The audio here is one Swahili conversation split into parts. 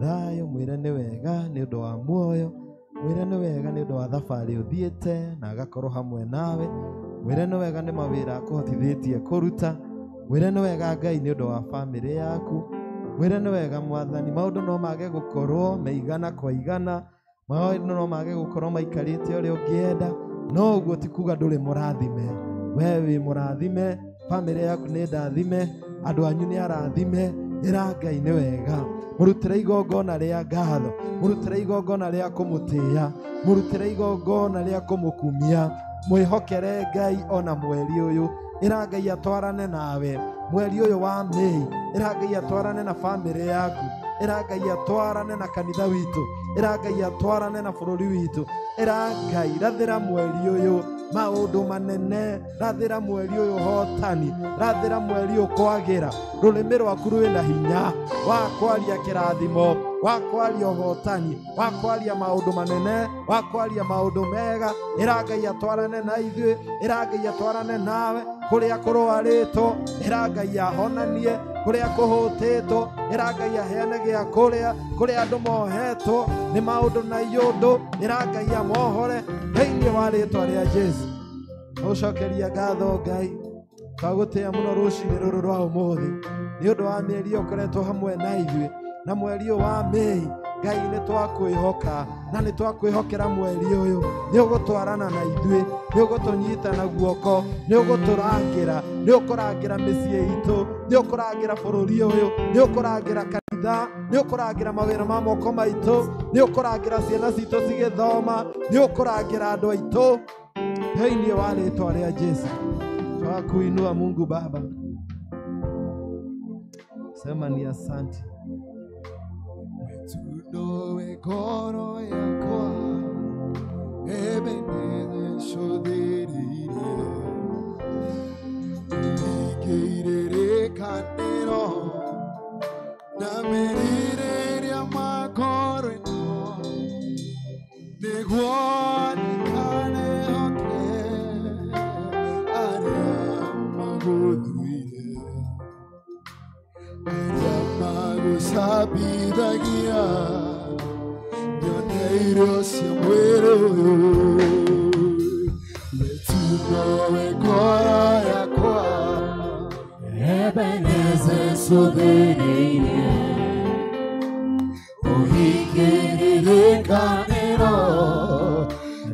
thayo, mwire nĩ wega nĩ ũndũ wa muoyo, mwire nĩ wega nĩ ũndũ wa thabarĩ ũthiĩte na agakorwo hamwe nawe, mwire nĩ wega nĩ mawĩra akũhotithĩtie kũruta, mwire nĩ wega Ngai nĩ ũndũ wa bamĩrĩ yaku, mwire nĩ wega Mwathani, maũndũ no mage gũkorwo meigana kwa igana, maũndũ no mage gũkorwo maikarĩte ũrĩa ũngĩenda, no ũguo ti kuga ndũrĩ mũrathime. Wee wĩ mũrathime, bamĩrĩ yaku nĩ ndathime, andũ anyu nĩ arathime, ĩra Ngai nĩ wega. Mũrutĩre igongona rĩa ngatho, mũrutĩre igongona rĩa kũmũtĩĩa, mũrutĩre igongona rĩa kũmũkumia, mwĩhokere Ngai ona mweri ũyũ, ĩra Ngai atwarane nawe mweri ũyũ wa Mĩĩ, ĩra Ngai atwarane na bamĩrĩ yaku, ĩra Ngai atwarane na kanitha witũ, ĩra Ngai atwarane na bũrũri witũ, ĩra Ngai rathĩra mweri ũyũ maũndũ manene, rathĩra mweri ũyũ hotani, rathĩra mweri ũyũ kwagĩra, rũrĩmĩ rwaku rwĩna hinya wa kwaria kĩrathimo, wa kwaria ũhotani, wa kwaria maũndũ manene, wa kwaria maũndũ mega, ĩra Ngai atwarane na ithuĩ, ĩra Ngai atwarane nawe kũrĩa kũrwarĩtwo, ĩra Ngai ahonanie kũrĩa kũhũtĩtwo, ĩra Ngai aheane gĩa kũrĩa andũ mohetwo nĩ maũndũ na iyũndũ, ĩra Ngai amohore thĩinĩ wa rĩĩtwa rĩa Jesũ. Ũcokeria ngatho Ngai, twagũtĩĩa mũno rũciinĩ rũrũ rwa ũmũthĩ nĩ ũndũ wa mĩeri ĩyo ũkoretwo hamwe na ithuĩ, na mweri ũyũ wa Mĩĩ Ngai nĩ twakwĩhoka na nĩ twakwĩhokera mweri ũyũ nĩ ũgũtwarana na ithuĩ, nĩ ũgũtũnyita na guoko, nĩ ũgũtũrangĩra, nĩ ũkũrangĩra mĩciĩ itũ, nĩ ũkũrangĩra bũrũri ũyũ, nĩ ũkũrangĩra kanitha, nĩ ũkũrangĩra mawĩra ma moko maitũ, nĩ ũkũrangĩra ciana citũ cigĩthoma, nĩ ũkũrangĩra andũ aitũ thĩinĩ wa rĩĩtwa rĩa Jesũ. Twakuinua Mungu Baba, sema ni asante. Tunoe ngoro yakwa Ebenezer thĩrĩire ingĩirĩrĩ kanĩro na merirĩria makoro ĩno nĩguo ndikanehoke arĩa magũthuire arĩa magũcambithagia nyone cia mwĩrĩ ũyũ wetunoe ngoro yakwa Ebenezer thĩrĩire ũhingĩrĩre kanĩro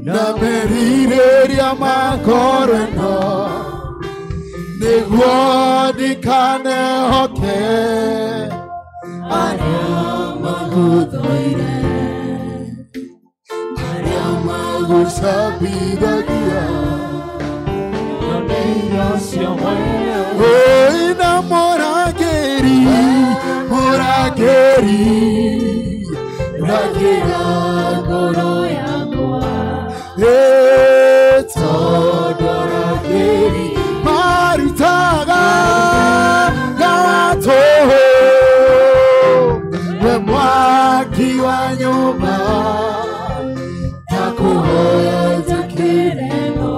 na merirĩria makoro ĩno nĩguo ndikanehoke arĩa magũthuire arĩa magũcambithagia nyone cia mwĩrĩ ũyũ na mũrangĩri rangĩra ngoro yakwa tondũ rangĩri marutaga gatũhũ we mwaki wa nyũmba takũhoya njĩkĩrĩno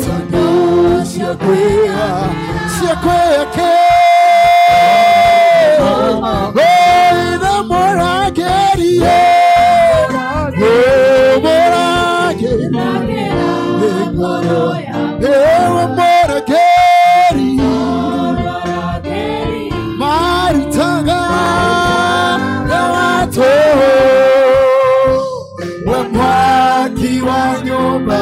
tondũ ciakwĩyake na mũrangĩrie marutaga gawato we mwaki wa nyũmba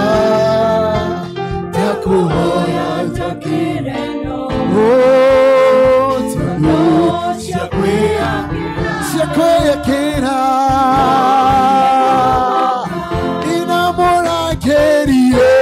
takũhoya njĩkĩrĩno tondũ ciakwĩyakĩra inamũrangĩrie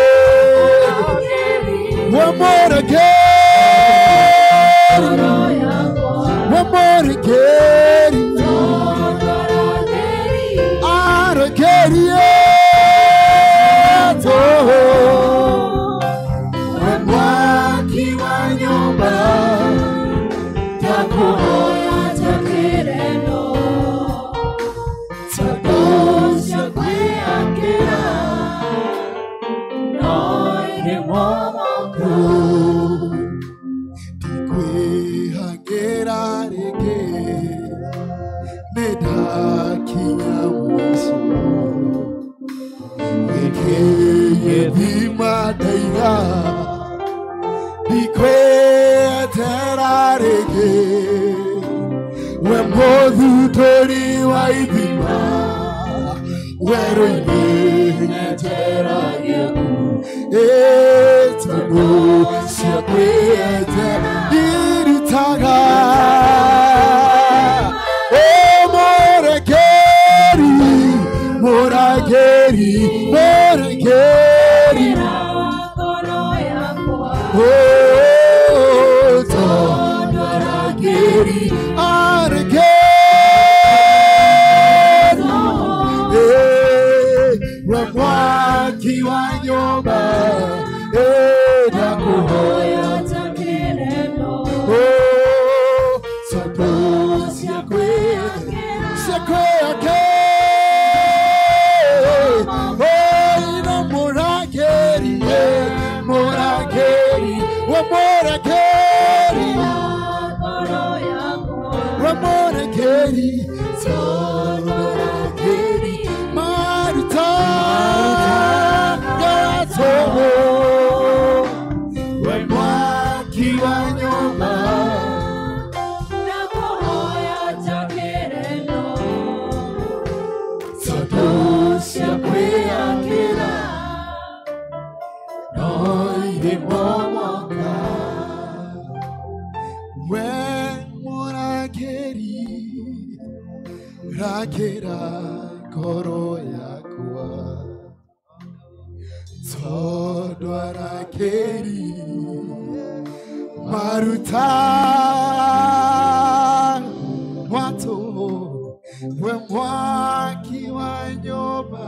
we mũthutũri wa ithima werũ-inĩ nyenjeragia tondũ cia kwĩyenja irutaga mũragĩri mũragĩri mũragĩri tondũ aragĩri we mwaki wa nyũmba ndakuhoya takĩreno tondũ cia kwĩyake na mũragĩri mũragĩri we mũragĩri we mũragĩri tondũ aragĩri maruta gatomo we mwaki wa nyũmba ndakuhoya takĩreno tondũ cia kwĩyakĩra no irĩ momoka we mũragĩri rakĩra ngoro yakwa tondũ aragĩri maruta watu we mwaki wa nyũmba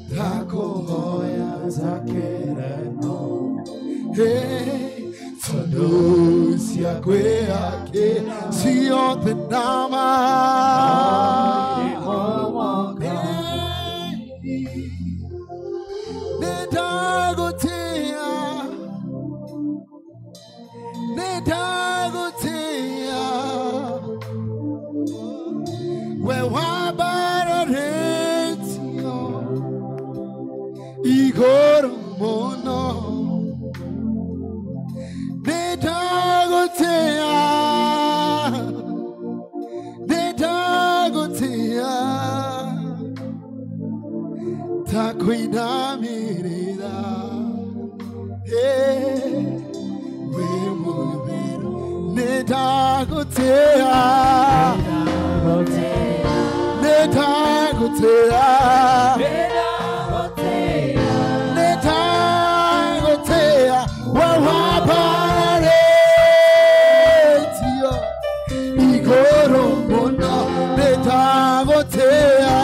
ndakuhoya takĩreno tondũ cia kwĩyakĩra ciothe ndama nĩndagũtĩa we wabararĩtio igũrũ mũno nĩndagũtĩa takwĩnamĩrĩra we mũtheru nĩndagũtĩa we wabararĩtio igũrũ mũno nĩndagũtĩa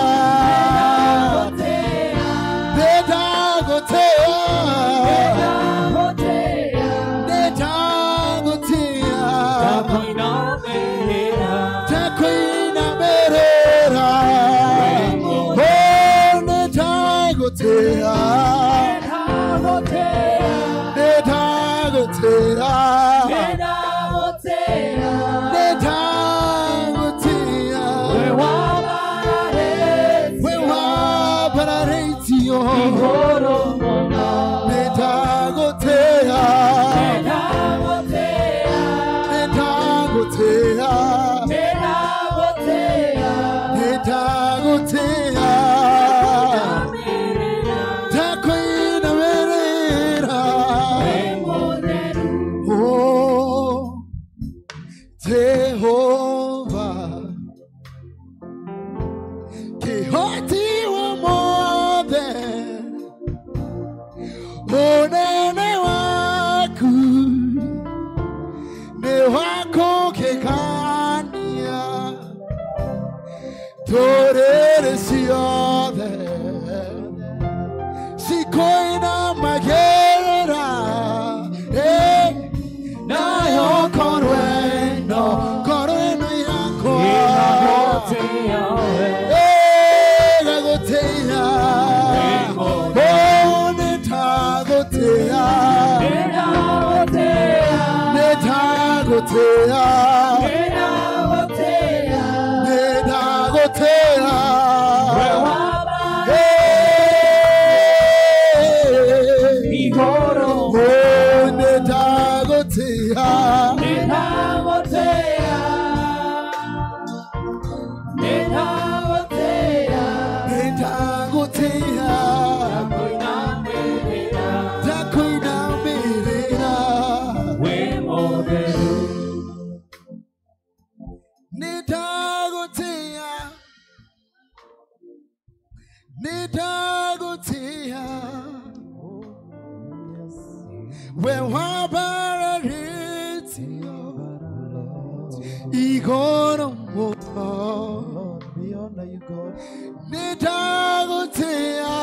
nitagotea, nitagotea. Wewa bararitio, igoro mono. We honor you, God. Nitagotea,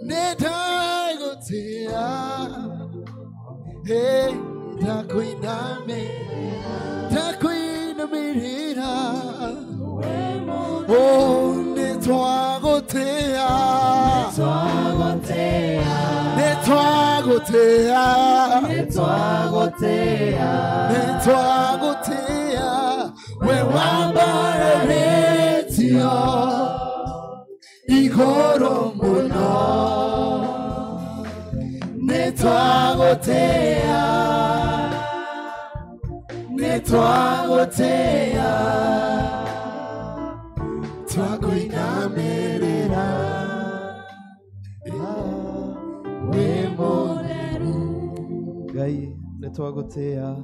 nitagotea. Hey, takuinamirira. Oh, nitwagotea, nitwagotea, nitwagotea. Wewa bararitio, igoro mono. Nitwagotea, nitwagotea. Twakuinamirira, we mutheru. Ngai nitwagotea,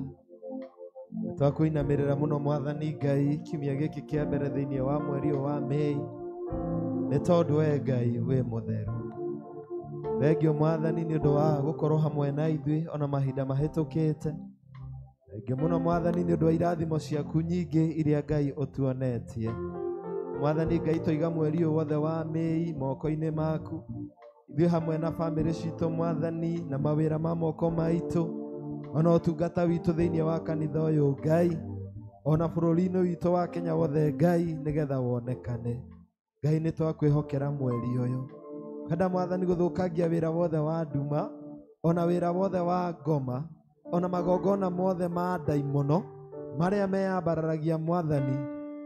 twakuinamirira muno Mwathani Ngai kiumia giki kia mbere thiini wa mweri wa Mei, ni tondu we Ngai we mutheru. Thengio Mwathani ni undu wa gukorwo hamwe na ithuĩ ona mahinda mahitukite. Thengio muno Mwathani ni undu wa irathimo ciaku nyingi iria Ngai utuonetie. Mwathani Ngai twiga mweri wothe wa Mei moko-ini maku, ithuĩ hamwe na bamĩrĩ citũ Mwathani na mawĩra ma moko maitũ, ona ũtungata witũ thĩinĩ wa kanitha ũyũ Ngai, ona bũrũri-inĩ witũ wa Kenya wothe Ngai, nĩgetha wonekane. Ngai nĩ twakwĩhokera mweri ũyũ. Kada Mwathani gũthũkangia wĩra wothe wa nduma, ona wĩra wothe wa ngoma, ona magongona mothe ma ndaimono marĩa meyambararagia Mwathani,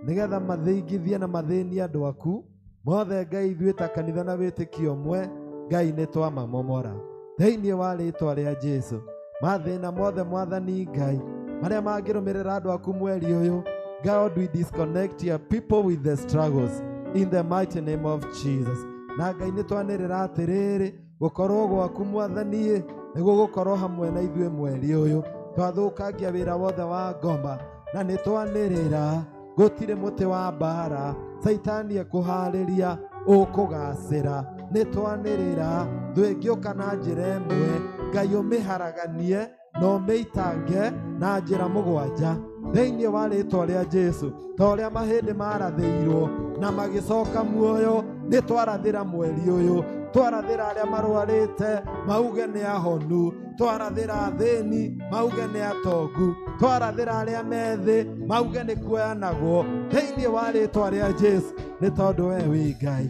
nĩgetha mathĩngithie na mathĩnie andũ aku mothe Ngai. Ithuĩ ta kanitha na wĩtĩkio ũmwe Ngai nĩ twamamomora thĩinĩ wa rĩĩtwa rĩa Jesũ. Mathĩna mothe Mwathani Ngai marĩa mangĩrũmĩrĩra andũ aku mweri ũyũ, God, we disconnect your people with the struggles in the mighty name of Jesus. Na Ngai nĩ twanĩrĩra atĩrĩrĩ, gũkorwo gwaku Mwathani nĩguo gũkorwo hamwe na ithuĩ mweri ũyũ. Twathũkangia wĩra wothe wa ngoma na nĩ twanĩrĩra gũtirĩ mũtĩ wa mbara Saitani ekũharĩria ũkũgacĩra. Nĩ twanĩrĩra ndũngĩũka na njĩra ĩmwe, Ngai ũmĩharaganie na ũmĩitange na njĩra mũgwanja thĩinĩ wa rĩĩtwa rĩa Jesũ. Ta ũrĩa mahĩndĩ marathĩirwo na magĩcoka muoyo, nĩ twarathĩra mweri ũyũ. Twarathĩra arĩa marwarĩte mauge nĩ ahonu, twarathĩra athĩni mauge nĩ atongu, twarathĩra arĩa methĩ mauge nĩ kuoyanagwo thĩinĩ wa rĩĩtwa rĩa Jesũ. Nĩ tondũ we wĩ Ngai,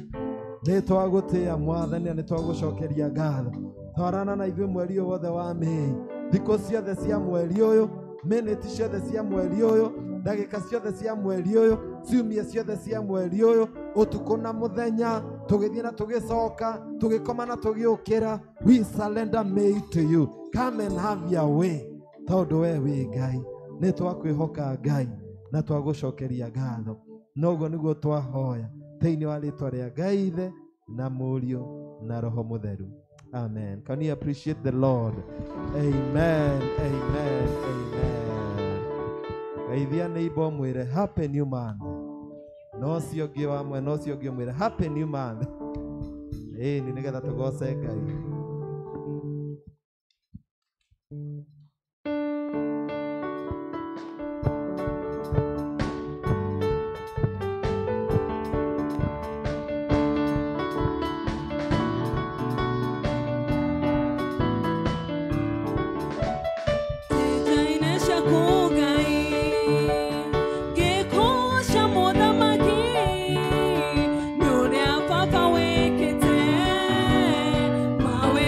nĩ twagũtĩĩa Mwathani, nĩ twagũcokeria ngatho. Twarana na ithuĩ mweri ũyũ wothe wa Mei, thikũ ciothe cia mweri ũyũ, minĩti ciothe cia mweri ũyũ, ndagĩka ciothe cia mweri ũyũ, ciumia ciothe cia mweri ũyũ, ũtukũ na mũthenya, tũgĩthiĩ na tũgĩcoka, tũgĩkoma na tũgĩũkĩra. We surrender Mei to you. Come and have your way. Tondũ we wĩ Ngai, nĩ twakwĩhoka Ngai na twagũcokeria ngatho. Noguo nĩguo twahoya thĩinĩ wa rĩĩtwa rĩa Ngai Ithe na Mũriũ na Roho Mũtheru. Amen. Can you appreciate the Lord? Amen. Amen. Amen. Geithia neighbor mwĩre happy new month. No cio ũngĩ wamwe, no cio ũngĩ mwĩre happy new month. Ni nĩgetha tũgoce Ngai. Mawe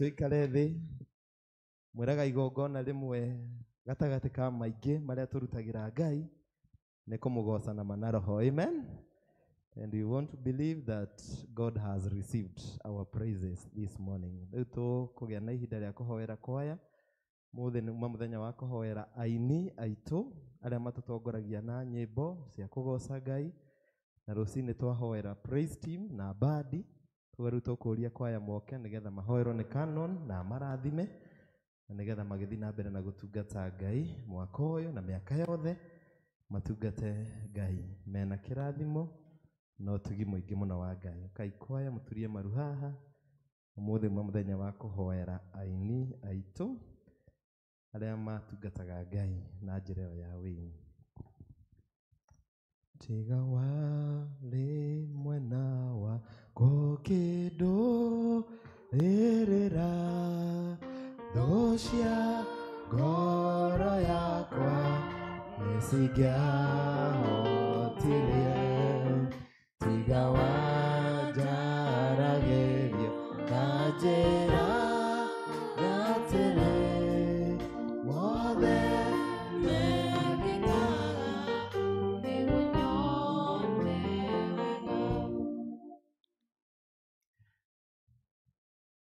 Tuikare thi mwiraga igongona rimwe gatagati ka maingi maria turutagira Ngai ni kumugoca na manaroho. Amen. And we want to believe that God has received our praises this morning. Riu kugia na ihinda ria kuhoera kwaya muthenya wa kuhoera aini aitu aria matutongoragia na nyimbo cia kugoca Ngai, na rucini twahoera praise team na badi Tugaru tukuria kwaya moke nigetha mahoerwo ni canon na marathime na nigetha magithi na mbere na gutungata Ngai mwaka uyu na miaka yothe matungate Ngai mena kirathimo no tugi muingi muno wa Ngai. Kai kwaya muturie maru haha umuthi muthenya wa kuhoera aini aitu aria matungataga Ngai na njira ya wini. Tiga wale mwena wa kokido erera doshia goro yakwa nesigahotirie tiga wajaragerio kajera gatire mothe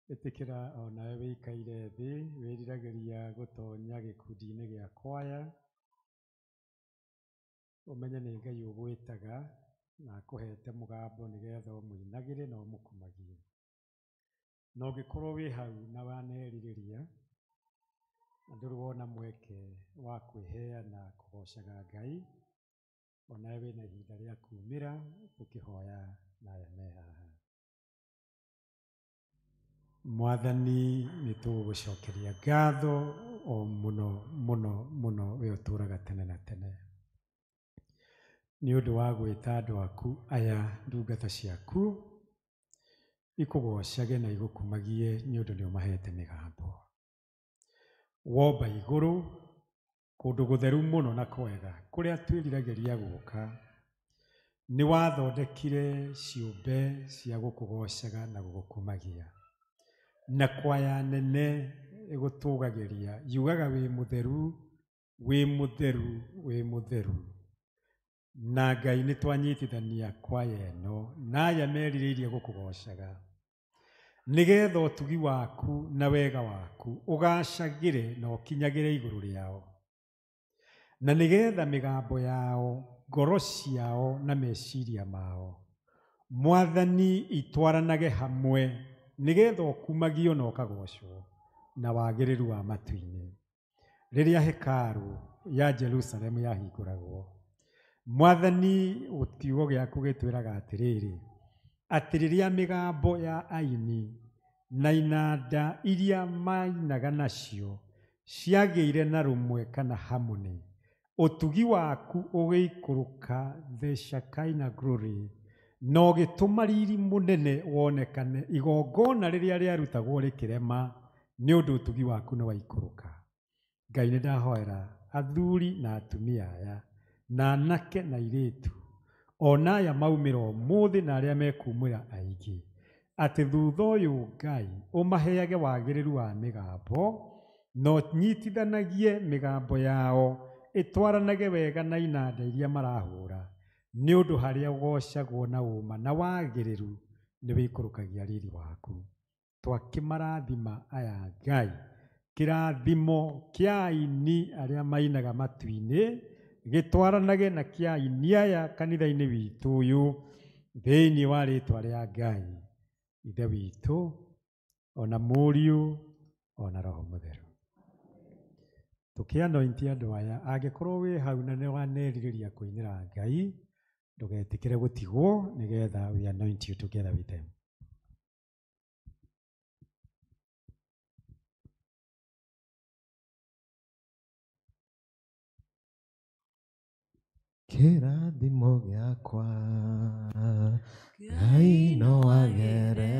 Etikira ona wikaire thi wiriragiria gutonya gikundi-ini gia kwaya umenye ni Ngai ugwitaga na akuhete mugambo nigetha umuinagire na umukumagie. No gikorwo wi hau na waneririria nduru wona mweke wa kwiheana kugocaga Ngai ona wina ihinda ria kumira tukihoya na aya me haha. Mwathani nitugucokeria ngatho o muno muno muno we uturaga tene na tene ni undu wa gwita andu aku aya ndungata ciaku ikugocage na igukumagie ni undu ni umahete migambo womba iguru kundu gutheru muno na kwega kuria twiriragiria guka ni wathondekire ciumbe cia gukugocaga na gukumagia na kwaya nene igutugagiria yugaga wi mutheru wi mutheru wi mutheru na Ngai ni twanyitithania kwaya eno na aya meririirie gukugocaga nigetha utugi waku na wega waku ugacagire na ukinyagire iguru riao na nigetha migambo yao ngoro ciao na meciria mao Mwathani itwaranage hamwe nigetha ukumagio na ukagocwo na wagiriru wa matu-ini riria hekaru ya Jerusalemu yahinguragwo. Mwathani utiugo giaku gitwiraga atiriri ati riria migambo ya aini na inanda iria mainaga nacio ciagiire na rumwe kana hamuni Utugi waku ugiikuruka the Shekinah glory no gituma riri munene wonekane igongona riria riarutagwo rikirema ni undu utugi waku no waikuruka. Ngai ni ndahoera athuri na atumia aya na anake na iritu ona aya maumira umuthi na aria mekumira aingi ati thutha uyu Ngai umaheage wagiriru wa migambo no nyitithanagie migambo yao itwaranage wega na inanda iria marahura ni undu haria ugocagwo na uma na wagiriru ni wikurukagia riri waku. Twakimarathima aya Ngai kirathimo kia ini aria mainaga matu-ini gitwaranage na kia ini aya kanitha-ini witu uyu thiini wa ritwa ria Ngai ithe witu ona Muriu ona Roho Mutheru. Tukianointia andu aya angikorwo wi hau na ni waneririria kuinira Ngai ndugetikire gutigwo nigetha we anoint you together with them. Kirathimo giakwa Ngai no agere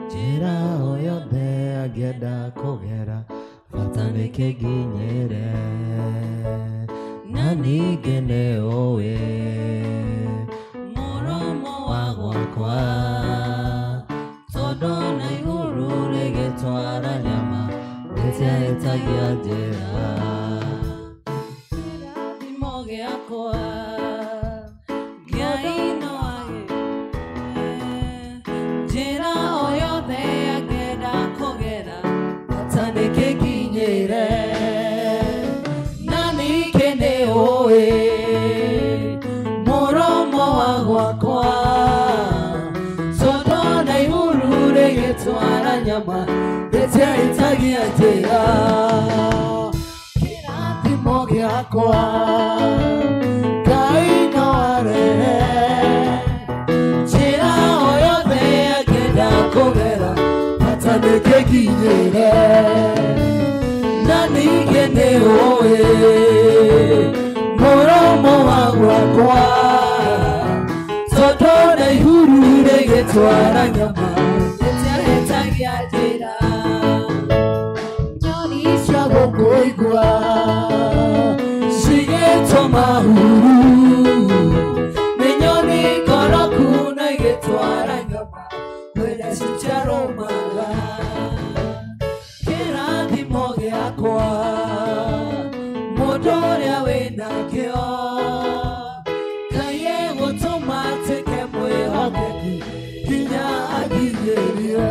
njira o yothe angĩenda kũgera bata nĩkĩnginyĩre na ningĩ nĩũĩ mũromo wa gwakwa tondũ na igũrũ rĩgĩtwara nyama rĩtiahĩtagia njĩra. Itagia njĩra kĩrathimo gĩakwa Ngai no arehe njĩra o yothe angĩenda kũgera bata nĩkĩnginyĩre na ningĩ nĩũĩ mũromo wa gwakwa tondũ na ihuru rĩgĩtwara nyama rĩtiahĩtagia njĩra. Goigua Shigeto mahuru Minyoni koroku na igitwara nyama Kwenda sicharo maga Kirathimo giakwa Mũndũ ũrĩa wĩna kĩo Ngai egũtũma atuĩke mwĩhokeku nginya akinyerie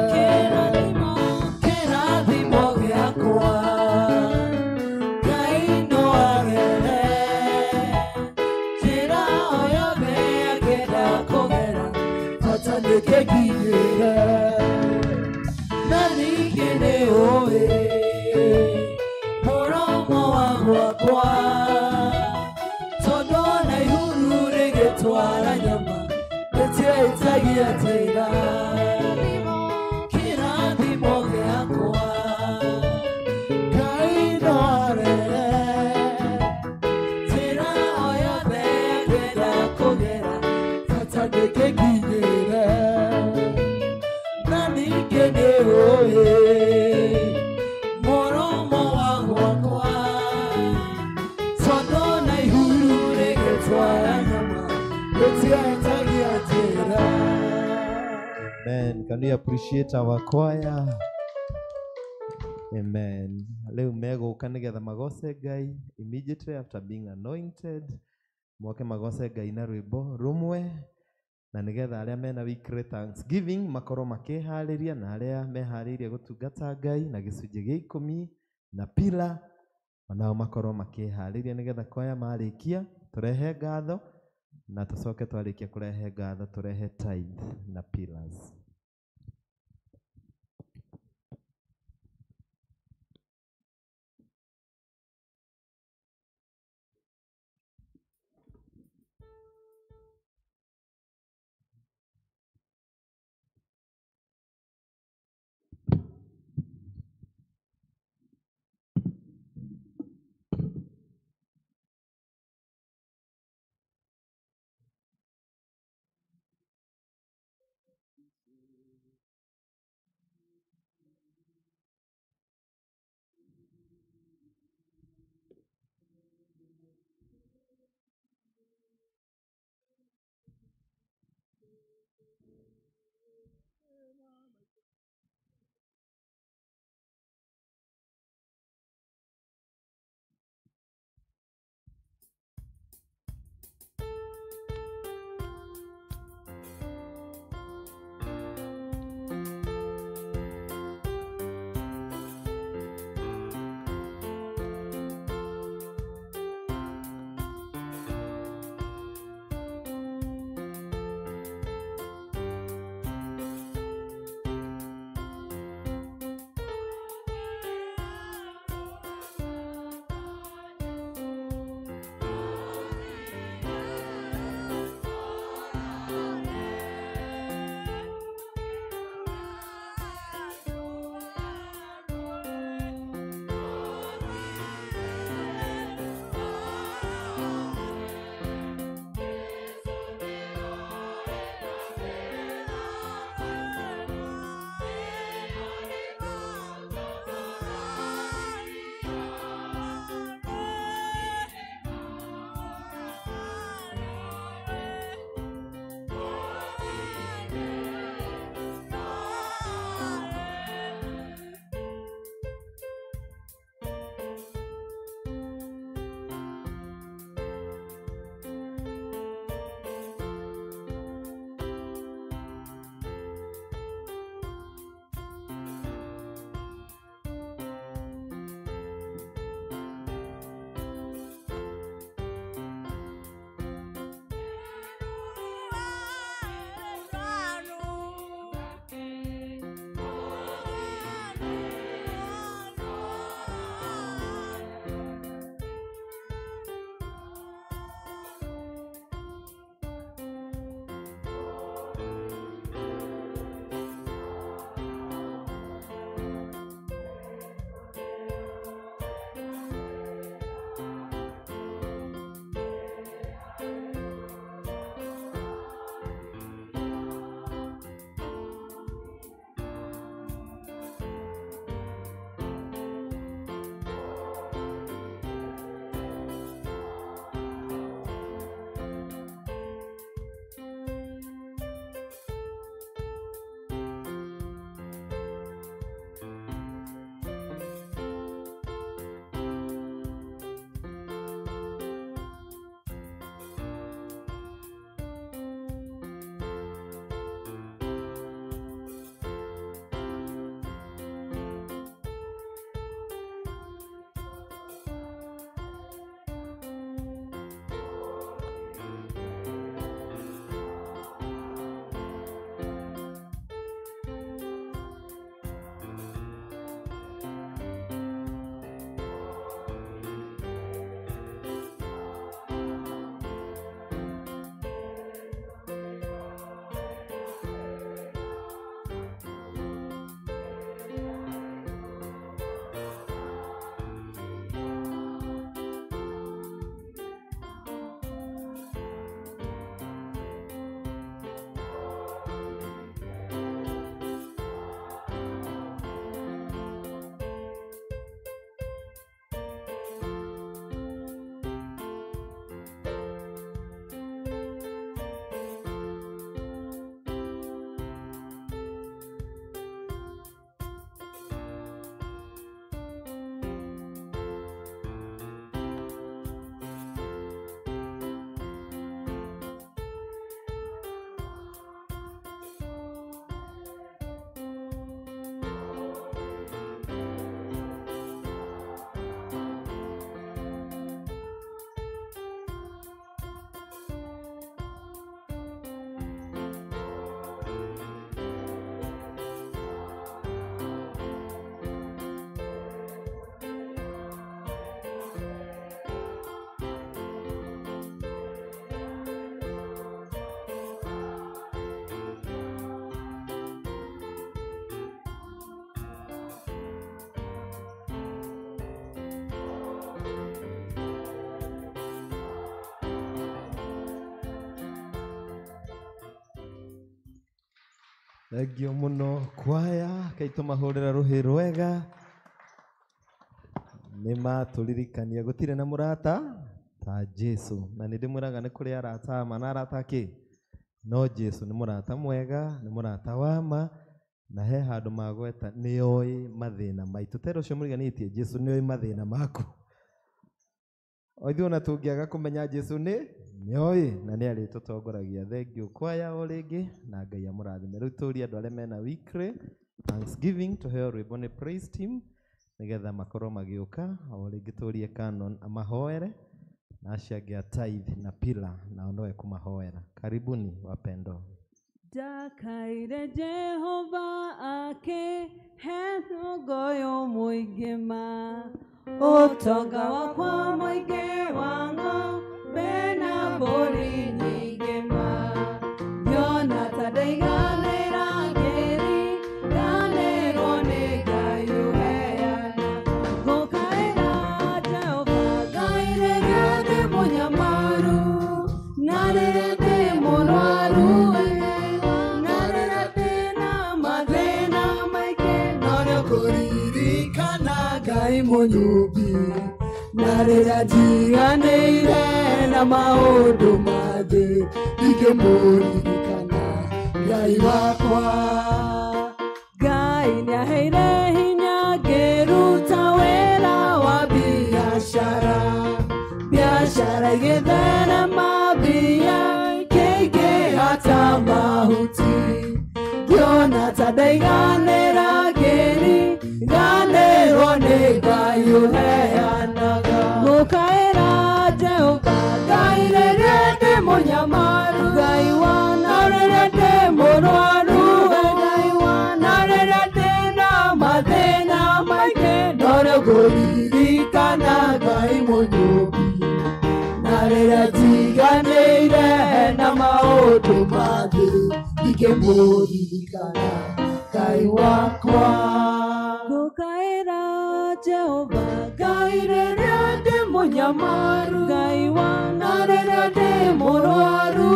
Kirathimo giakwa nĩkĩnginyĩre na ningĩ nĩũĩ mũromo wa gwakwa tondũ na ihuru rĩgĩtwara nyama rĩtiahĩtagia njĩra. Kĩrathimo gĩakwa Ngai no arehe njĩra o yothe angĩenda kũgera bata nĩkĩnginyĩre na ningĩ nĩũĩ mũromo wa gwakwa tondũ na ihuru rĩgĩtwara nyama rĩtiahĩtagia njĩra. Amen. Can we appreciate our choir? Amen. Leo megũka nĩgetha magoce Ngai immediately after being anointed. Moke magoce Ngai na rwĩmbo rumwe na nĩgetha arĩa mena weekly thanksgiving makorwo makĩharĩria na arĩa meharĩirie gũtungata Ngai na gĩcunjĩ gĩa 10 na pila onao makorwo makĩharĩria nĩgetha kwaya marĩkia turehe ngatho na tucoke twarĩkia kũrehe ngatho turehe tithe na pillars. Thengio muno kwaya kaitå mahå ruhi rwega nä matåririkania gå tirä na må rata ta Jesu na nä ndä mwä raga nä kå rä arata ma na arata kä no Jesu nä må rata mwega nä må rata wama na he handå magweta nä oä mathä na maitå tero å cio må riganä tie Jesu nä oä mathä na maku o ithuä ona tå ngä aga kå menya Jesu nä oä na nä arä tå tongoragia thengio kwaya o rä ngä na Ngai amå rathime rä u tå rie andå arä a mena weekly Thanksgiving tå heo rwä mbo nä praise team nä getha makorwo magä å ka o rä ngä tå rie Canon amahoere na acio angä a tithe na pila nao noe kå mahoera karibuni wapendo Ndakaire Jehova akĩhe thũngũyũ mũingĩ ma ũtonga wakwa mũingĩ wa ng'ombe na mbũri nyingĩ ma Yona ta ndaiganĩra ngĩriganĩrwo nĩ Ngai ũheana ngũkaĩra Jehova Ngai rĩrĩa ndĩ mũnyamaru na rĩrĩa ndĩ mũrwaru Ngai mũnyũmbi na rĩrĩa njiganĩire na maũndũ ma thĩ ingĩmũririkana Ngai wakwa Ngai nĩaheire hinya ngĩruta wĩra wa biacara igĩtherema mbia ikĩingĩha ta mahuti ngĩona ta ndaiganĩra ngĩriganĩrwo nĩ Ngai ũheanaga ngũkaĩra Jehova Ngai rĩrĩa ndĩ mũnyamaru Ngai wana rĩrĩa ndĩ mũrwaru Ngai wana rĩrĩa ndĩna mathĩna maingĩ no rĩu ngũririkana Ngai mũnyũmbi na rĩrĩa njiganĩire na maũndũ ma thĩ ingĩmũririkana Ngai wakwa ngũkaĩra Jehova Ngai rĩrĩa ndĩ mũnyamaru Ngai wana rĩrĩa ndĩ mũrwaru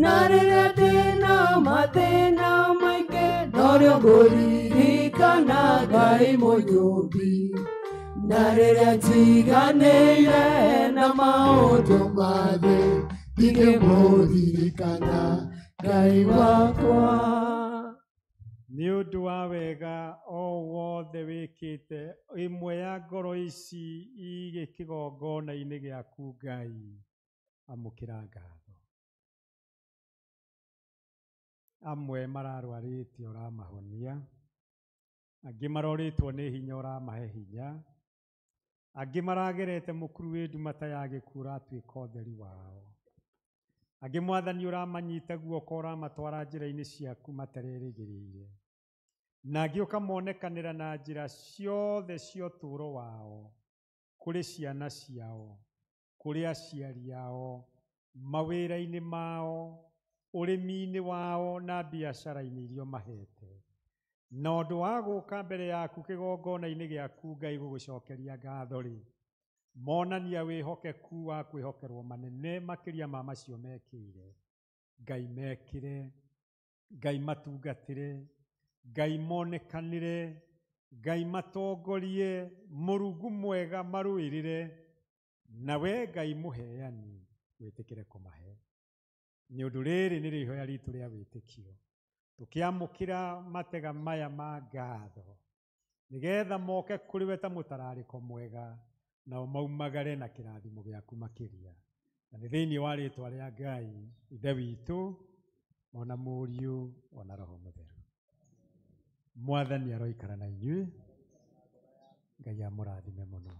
na rĩrĩa ndĩna mathĩna maingĩ no rĩo ngũririkana Ngai mũnyũmbi na rĩrĩa njiganĩire na maũndũ ma thĩ ingĩmũririkana Ngai wakwa nĩ ũndũ wa wega o wothe wĩkĩte ĩmwe ya ngoro ici igĩ kĩgongona-inĩ gĩaku Ngai amũkĩra ngatho amwe mararwarĩte ũramahonia angĩ marorĩtwo nĩ hinya ũramahe hinya angĩ maragerete mũkuru wĩ ndumata ya gĩkuũ ũratuĩka ũtheri wao angĩ Mwathani ũramanyita guoko ũramatwara njĩra-inĩ ciaku matarerĩgĩrĩire na angĩ ũkamonekanĩra na njĩra ciothe cia ũtũũro wao kũrĩ ciana ciao kũrĩ aciari ao mawĩra-inĩ mao ũrĩmi-inĩ wao na biacara-inĩ iria mahete na ũndũ wa gũka mbere yaku kĩgongona-inĩ gĩaku Ngai gũgũcokeria ngatho-rĩ monania wĩhokeku wa kwĩhokerwo manene makĩria ma macio mekĩire Ngai mekĩre Ngai matungatĩre Ngai monekanĩre Ngai matongorie Mũrungu mwega marũĩrĩre na we Ngai mũheani wĩtĩkĩre kũmahe nĩ ũndũ rĩrĩ nĩ rĩo ihoya ritũ rĩa wĩtĩkio tũkĩamũkĩra matega maya ma ngatho nĩgetha moke kũrĩ we ta mũtararĩko mwega nao maumagare na kĩrathimo gĩaku makĩria na nĩ thĩinĩ wa rĩĩtwa rĩa Ngai ithe witũ ona mũriũ ona roho mũtheru Mwathani aroikara na inyuĩ Ngai amũrathime mũno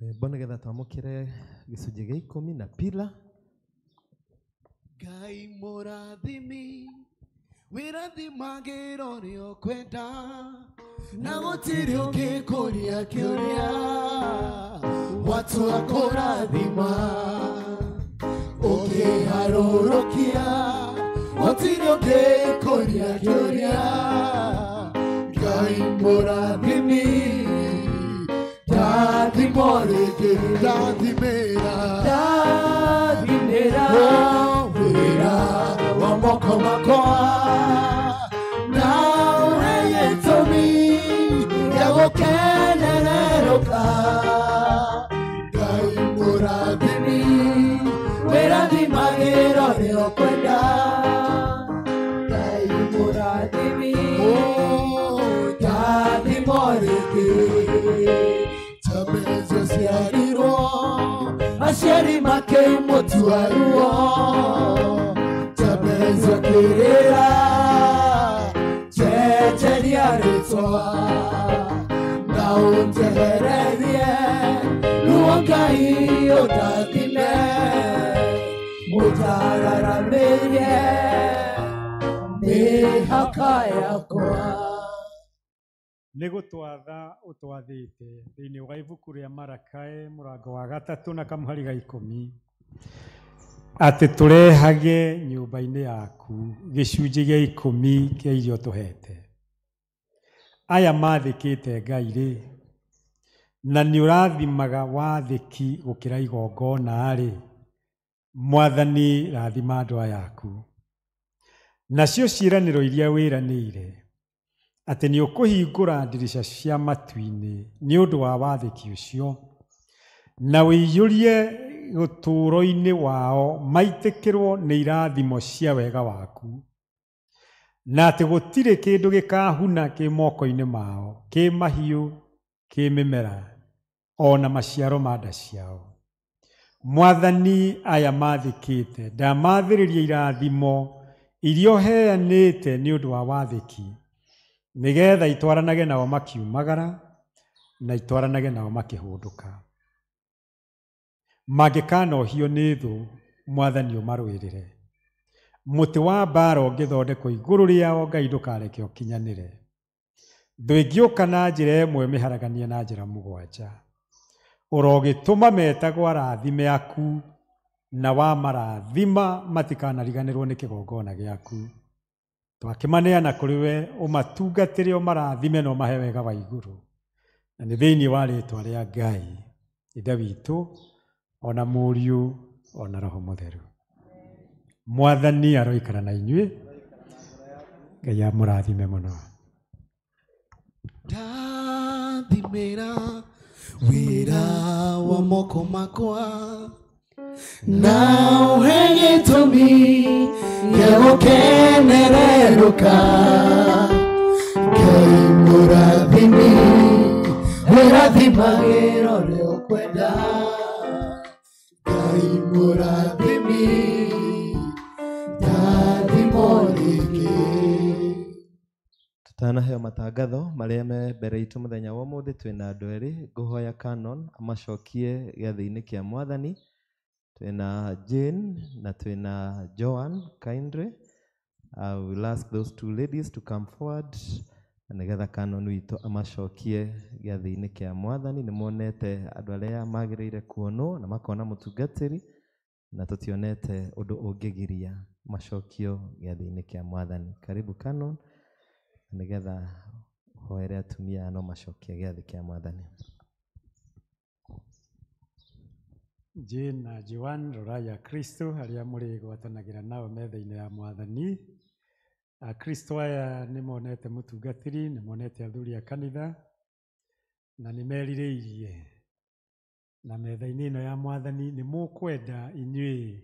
rwĩmbo nĩ getha twamũkĩre gĩcunjĩ gĩa 10 na pila Ngai mũrathimi wĩrathimagĩra ũrĩa ũkwenda na gũtirĩ ũngĩkũria kĩũria watua kũrathima ũngĩharũrũkia gũtirĩ ũngĩkũria kĩũria Ngai mũrathimi ndathimo rĩngĩ ndathimĩra wĩra wĩra wa moko makwa na ũhe gĩtũmi gĩa gũkenererũka Ngai mũrathimi wĩrathimagĩrwo nĩ ũkwenda Ngai mũrathimi ndathimo rĩngĩ Jabez aciarirwo aciari makĩmũtua Jabez akĩrĩra njenjeria rĩtwa na ũnjehererie ruo Ngai ũndathime mũnjararamĩrie mĩhaka yakwa. nĩ gũtwatha ũtwathĩte thĩinĩ wa ibuku rĩa Marakae mũrango wa 3 na kamũhari ga 10 atĩ tũrehage nyũmba-inĩ yaku gĩcunjĩ gĩa 10 kĩa irio tũhete. Aya mathĩkĩte Ngai-rĩ, na nĩ ũrathimaga wathĩki gũkĩra igongona-rĩ, Mwathani rathima andũ aya aku. Nacio ciĩranĩro iria wĩranĩire atĩ nĩ ũkũhingũra ndirica cia matu-inĩ nĩ ũndũ wa wathĩki ũcio na wĩiyũrie gũtũũro-inĩ wao maitĩkĩrwo nĩ irathimo cia wega waku na atĩ gũtirĩ kĩndũ gĩkahuna kĩ moko-inĩ mao kĩ mahiũ kĩ mĩmera ona maciaro ma nda ciao. Mwathani aya mathĩkĩte ndamathĩrĩria irathimo iria ũheanĩte nĩ ũndũ wa wathĩki nĩgetha itwaranage nao makiumagara na itwaranage nao makĩhũndũka. Mangĩkanohio nĩ thũ, Mwathani ũmarũĩrĩre. Mũtĩ wa mbara ũngĩthondekwo igũrũ rĩao, Ngai ndũkareke ũkinyanĩre. Thũ ĩngĩũka na njĩra ĩmwe mĩharaganie na njĩra mũgwanja. Ũrogĩtũma metagwo arathime aku na wamarathima matikanariganĩrwo nĩ kĩgongona gĩaku. Twakĩmaneana kũrĩ we ũmatungatĩre ũmarathime na ũmahe wega wa igũrũ. Na nĩ thĩinĩ wa rĩĩtwa rĩa Ngai Ithe witũ ona Mũriũ ona Roho Mũtheru. Mwathani aroikara na inyuĩ. Ngai amũrathime mũno. Ndathimĩra wĩra wa moko makwa na ũhe gĩtũmi gĩa gũkenererũka Ngai mũrathimi wĩrathimagĩrwo nĩ ũkwenda Ngai mũrathimi ndathimo rĩngĩ. Tutanaheo matangatho marĩa me mbere itũ mũthenya wa ũmũthĩ, twĩna andũ erĩ ngũhoya Canon amacokie gĩathĩ-inĩ kĩa Mwathani. Twĩna Jane na twĩna Joan kindly. I will ask those two ladies to come forward na nĩgetha Canon witũ amacokie gĩathĩ-inĩ kĩa Mwathani. Nĩ monete andũ arĩa magĩrĩire kuonwo na makona mũtungatĩri na tũtionete ũndũ ũngĩgiria macokio gĩathĩ-inĩ kĩa Mwathani. Karibu Canon nĩgetha hoere atumia no macokie gĩathĩ kĩa Mwathani. Jane na Joan rorai Kristo arĩa mũrĩ gwatanagĩra nao metha-inĩ ya Mwathani. Kristo aya nĩ monete mũtungatĩri, nĩ monete athuri a kanitha na nĩ merirĩirie na metha-inĩ ĩno ya Mwathani nĩ mũkwenda inyuĩ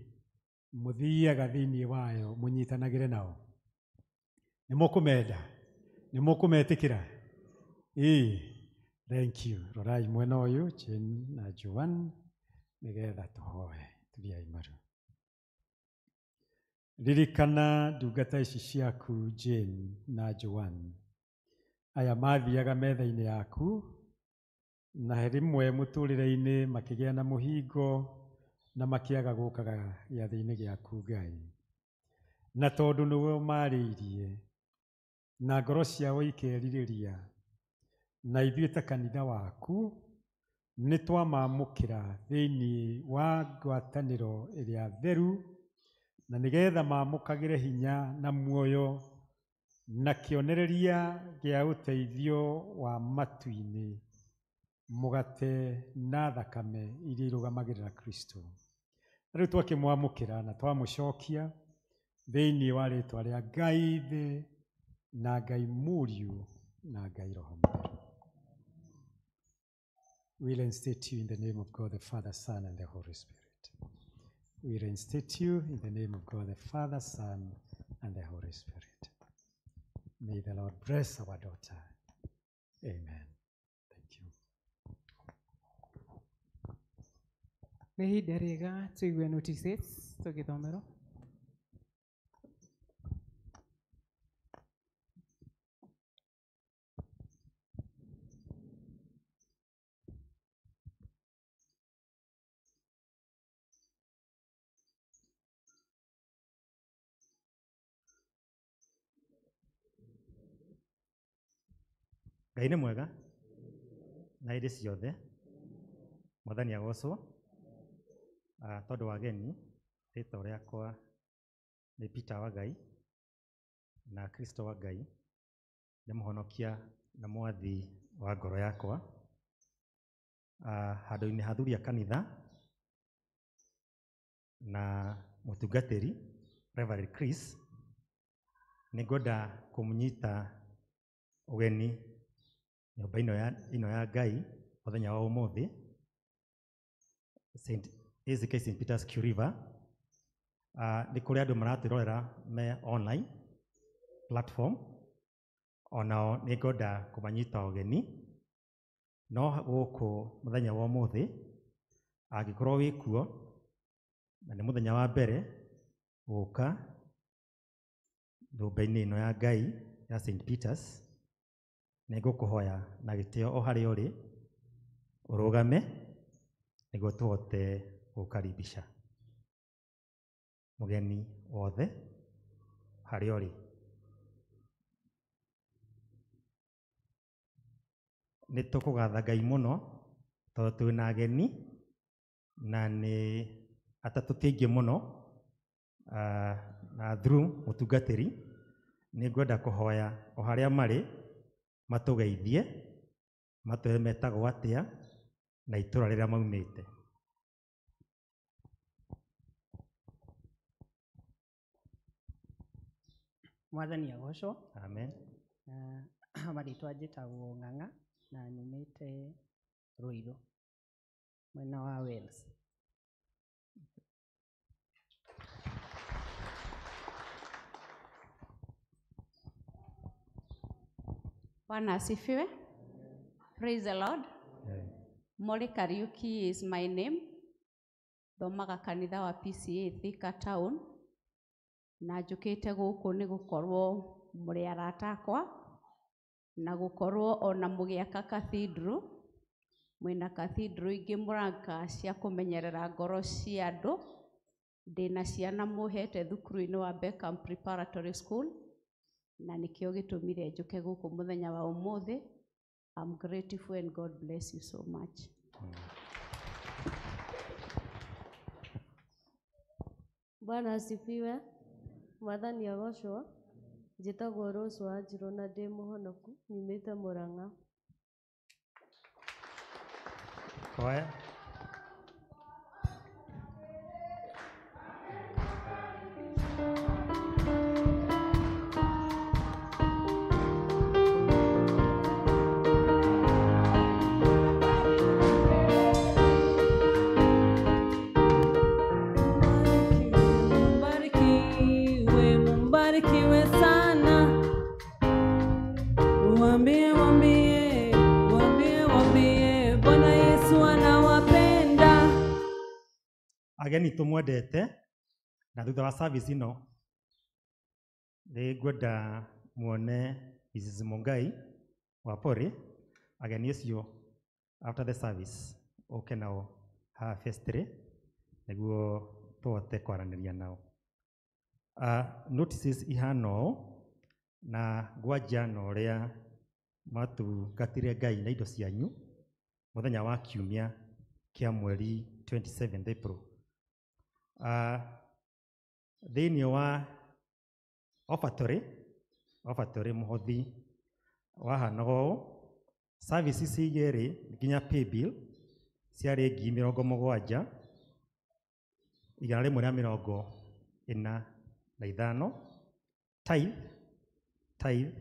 mũthiaga thĩinĩ wayo mũnyitanagĩre nao. Nĩ mũkũmenda, nĩ mũkũmetĩkĩra. Thank you. Rorai mwena ũyũ Jane na Joan nĩgetha tũhoe. Tuliai maru. Ririkana ndungata ici ciaku Jane na Joan. Aya mathiaga metha-inĩ yaku na rimwe mũtũrĩre-inĩ makĩgĩa na mũhingo na makĩaga gũkaga gĩathĩ-inĩ gĩaku Ngai. Na tondũ nĩwe ũmarĩirie na ngoro ciao ikerirĩria na ithuĩ ta kanitha waku nĩ twamamũkĩra thĩinĩ wa ngwatanĩro ĩrĩa theru na nĩgetha mamũkagĩre hinya na muoyo na kĩonereria gĩa ũteithio wa matu-inĩ, mũgate na thakame iria irũgamagĩrĩra Kristo. Rĩu twakĩmwamũkĩra na twamũcokia thĩinĩ wa rĩĩtwa rĩa Ngai thĩ na Ngai Mũriũ na Ngai Roho Mũtheru. We reinstate you in the name of God the Father, Son, and the Holy Spirit. We reinstate you in the name of God the Father, Son, and the Holy Spirit. May the Lord bless our daughter. Amen. Thank you. Nĩ ihinda rĩega tũigue notices tũgĩthomerwo. Ngai nĩ mwega na hĩndĩ ciothe. Mwathani agocwo. Tondũ wa geni rĩĩtwa rĩakwa nĩ Peter wa Ngai na Kristo wa Ngai nĩ mũhonokia na mwathi wa ngoro yakwa. Handũ-inĩ ha athuri a kanitha na mũtungatĩri Reverend Chris, nĩ ngwenda kũmũnyita ũgeni nyũmba ĩno ya Ngai mũthenya wa ũmũthĩ ACK St. Peter's Q River. Nĩ kũrĩ andũ maratwĩrorera me online platform, onao nĩ ngwenda kũmanyita ũgeni. No gũkũ mũthenya wa ũmũthĩ angĩkorwo wĩ kuo na nĩ mũthenya wa mbere gũka nyũmba-inĩ ĩno ya Ngai ya St. Peter's, nĩ ngũkũhoya na gĩtĩo o harĩa ũrĩ ũrũgame nĩguo tũhote gũkaribisha mũgeni wothe harĩa ũrĩ. Nĩ tũkũgatha Ngai mũno tondũ twĩna ageni na nĩ atatũ tĩingĩ mũno, na through mũtungatĩri nĩ ngwenda kũhoya o harĩa marĩ matũgeithie, matwĩre metagwo atĩa na itũra rĩrĩa maumĩte. Mwathani agocwo. Amen. Marĩtwa njĩtagwo Ng'ang'a na nyumĩte Rũirũ mwena wa Wales. Bwana asifiwe. Praise the Lord. Mole Kariuki is my name. Thomaga kanitha wa PCA Thika Town. Na njũkĩte gũkũ nĩ gũkorwo mũrĩ arata akwa na gũkorwo ona mũgĩaka cathedral. Mwĩna cathedral ingĩ Mũrang'a cia kũmenyerera ngoro cia andũ. Ndĩna ciana mũhete thukuru-inĩ wa Beckham Preparatory School. Na nĩkĩo gĩtũmire njũke gũkũ mũthenya wa ũmũthĩ. I'm grateful and God bless you so much. Bwana asifiwe. Mwathani agocwo. Njĩtagwo Rose Wanjirũ na ndĩ mũhonoku, nyumĩte Mũrang'a. Kwaya. Mbarikiwe sana. Waambie Bwana Yesu anawapenda. Ageni tũmwendete na thutha wa service ĩno nĩ ngwenda muone Mrs. Mungai wa Pori. Ageni acio after the service ũke nao haha vestry nĩguo tũhote kwaranĩria nao. Notices ihana ũũ na ngwanja na ũrĩa matungatire Ngai na indo cianyu mũthenya wa kiumia kĩa mweri 27 April. Thĩinĩ wa ofatory mũhothi wahanaga ũũ. Services igĩrĩ nginya pay bill ciarĩ 70,000 145. Tithe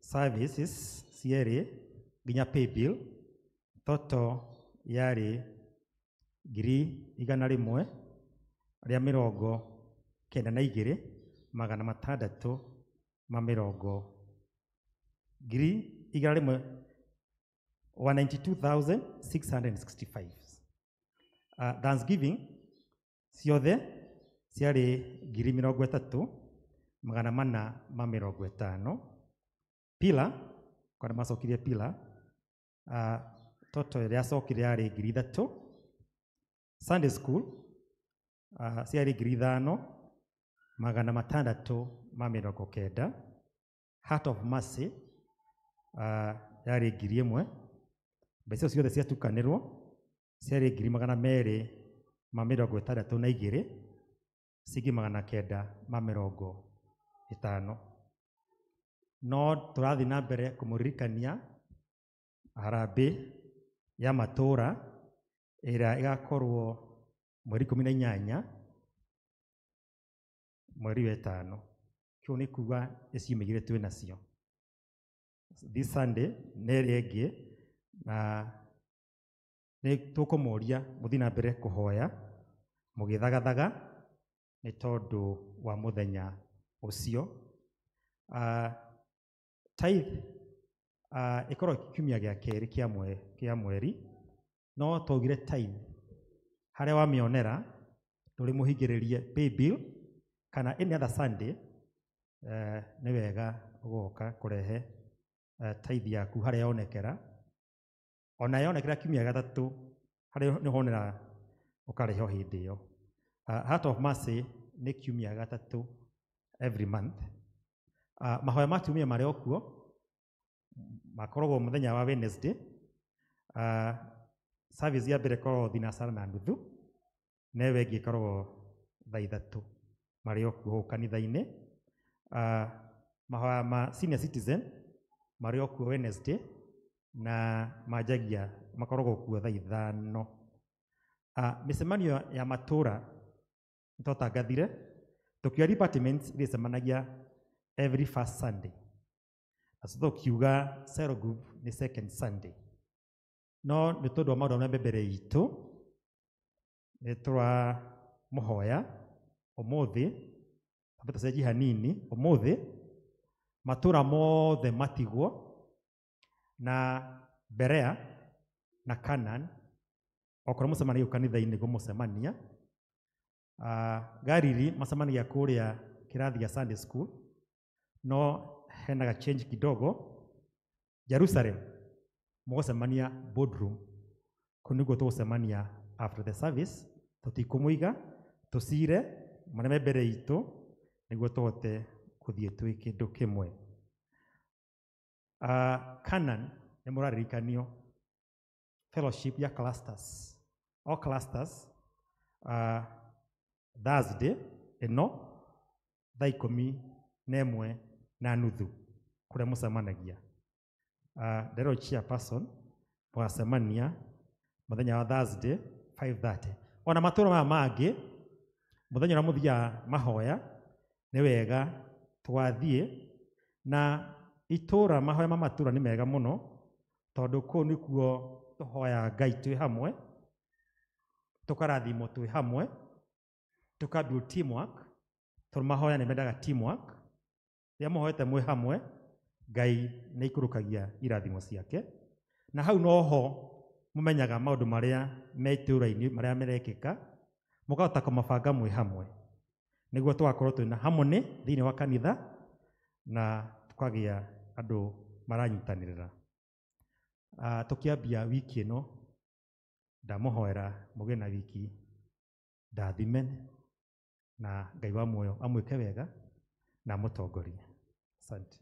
services cierĩ nginya pay bill total yarĩ 192,665. Thanksgiving ciothe ciarĩ 30,450. Pila kwa macokirie pila total yacokire yarĩ 3,000. Sunday school ciarĩ 5,690. Heart of Mercy yarĩ 1,000. Mbeca ciothe ciatukanĩrwo ciarĩ 262,000 ciringi 950. No tũrathiĩ na mbere kũmũririkania harambĩ ya matũũra ĩrĩa ĩgakorwo mweri 18 mweri wa 5. Kĩu nĩ kuga iciumĩgire twĩ nacio. This Sunday nĩ ĩrĩa ĩngĩ na nĩ tũkũmoria mũthiĩ na mbere kũhoya mũgĩthagathaga nĩ tondũ wa mũthenya ũcio. Tithe ĩkorwo kiumia gĩa kerĩ kĩa mweri, no twaugire tithe harĩa wamĩonera ndũrĩ mũhingĩrĩrie pay bill kana any other Sunday, nĩ wega ũgoka kũrehe tithe yaku harĩa yonekera. Ona yonekera kiumia gatatũ harĩa nĩ honera ũkarehe o hĩndĩ ĩyo. Heart of Mercy nĩ kiumia gatatũ every month. Mahoya ma kiumia marĩ okuo makoragwo mũthenya wa Wednesday. Service ya mbere ĩkoragwo thinacara na nuthu, na ĩyo ĩngĩ ĩkoragwo thaa 3 marĩ okuo kanitha-inĩ. Mahoya ma senior citizen marĩ okuo Wednesday na manjagia makoragwo kuo thaa 5. Mĩcemanio ya matũũra nĩtwatangathire tũkiuga departments irĩcemanagia every first Sunday. Tukiuga cell group nĩ second Sunday. No nĩ tondũ wa maũndũ marĩa mbere itũ nĩ tũramũhoya ũmũthĩ tambe tũcenjie hanini. Ũmũthĩ matũũra mothe matigwo na Berea na Canaan okorwo mũcemania kanitha-inĩ nĩguo mũcemania. Galili macemanagia kũrĩa kĩrathi gĩa Sunday school, no hena ga change kidogo. Jerusalem mũgũcemania boardroom, kũu nĩguo tũgũcemania after the service. Tũtikũmũiga tũcire marĩa mbere itũ nĩguo tũhote gũthiĩ twĩ kĩndũ kĩmwe. Canaan nĩ mũraririkanio fellowship ya clusters. All clusters Thursday ĩno thaa 11:30 kũrĩa mũcemanagia. Ndero chairperson mũgacemania mũthenya wa Thursday 5:30. Ona matũũra maya mangĩ mũthenya ũrĩa mũthiaga mahoya nĩ wega twathiĩ, na itũũra mahoya ma matũũra nĩ mega mũno tondũ kũu nĩkuo tũhoya Ngai twĩ hamwe, tũkarathimwo twĩ hamwe, tũkabuild teamwork tondũ mahoya nĩ mendaga teamwork. Rĩrĩa mũhoete mwĩ hamwe Ngai nĩ ikũrũkagia irathimo ciake, na hau noho mũmenyaga maũndũ marĩa me itũũra-inĩ marĩa merekĩka, mũkahota kũmabanga mwĩ hamwe nĩguo tũgakorwo twĩna harmony thĩinĩ wa kanitha na tukagĩa andũ maranyitanĩrĩra. Tukiambia wiki ĩno ndamũhoera mũgĩe na wiki ndathime na Ngai wa muoyo amwĩke wega na mũtongorie. Asante.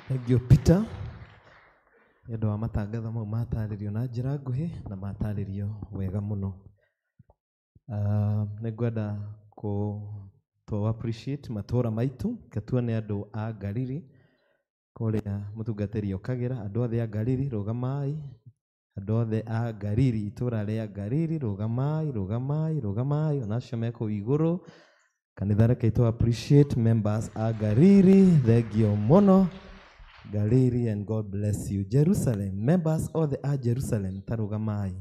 Thank you Peter. Nĩ ũndũ wa matangatho mau matarĩrio na njĩra nguhĩ na matarĩrio wega mũno. Nĩngwenda to appreciate matũũra maitũ katuone andũ a Galili kũrĩa mũtungatĩri okagĩra. Andũ othe a Galili rũgamai andũ othe a Gariri, itũra rĩa Gariri, rũgamai, rũgamai, rũgamai, onacio meko igũrũ. Kanitha reke to appreciate members a Gariri, thengio mũno. Gariri, and God bless you. Jerusalem, members othe a Jerusalem, ta rũgamai.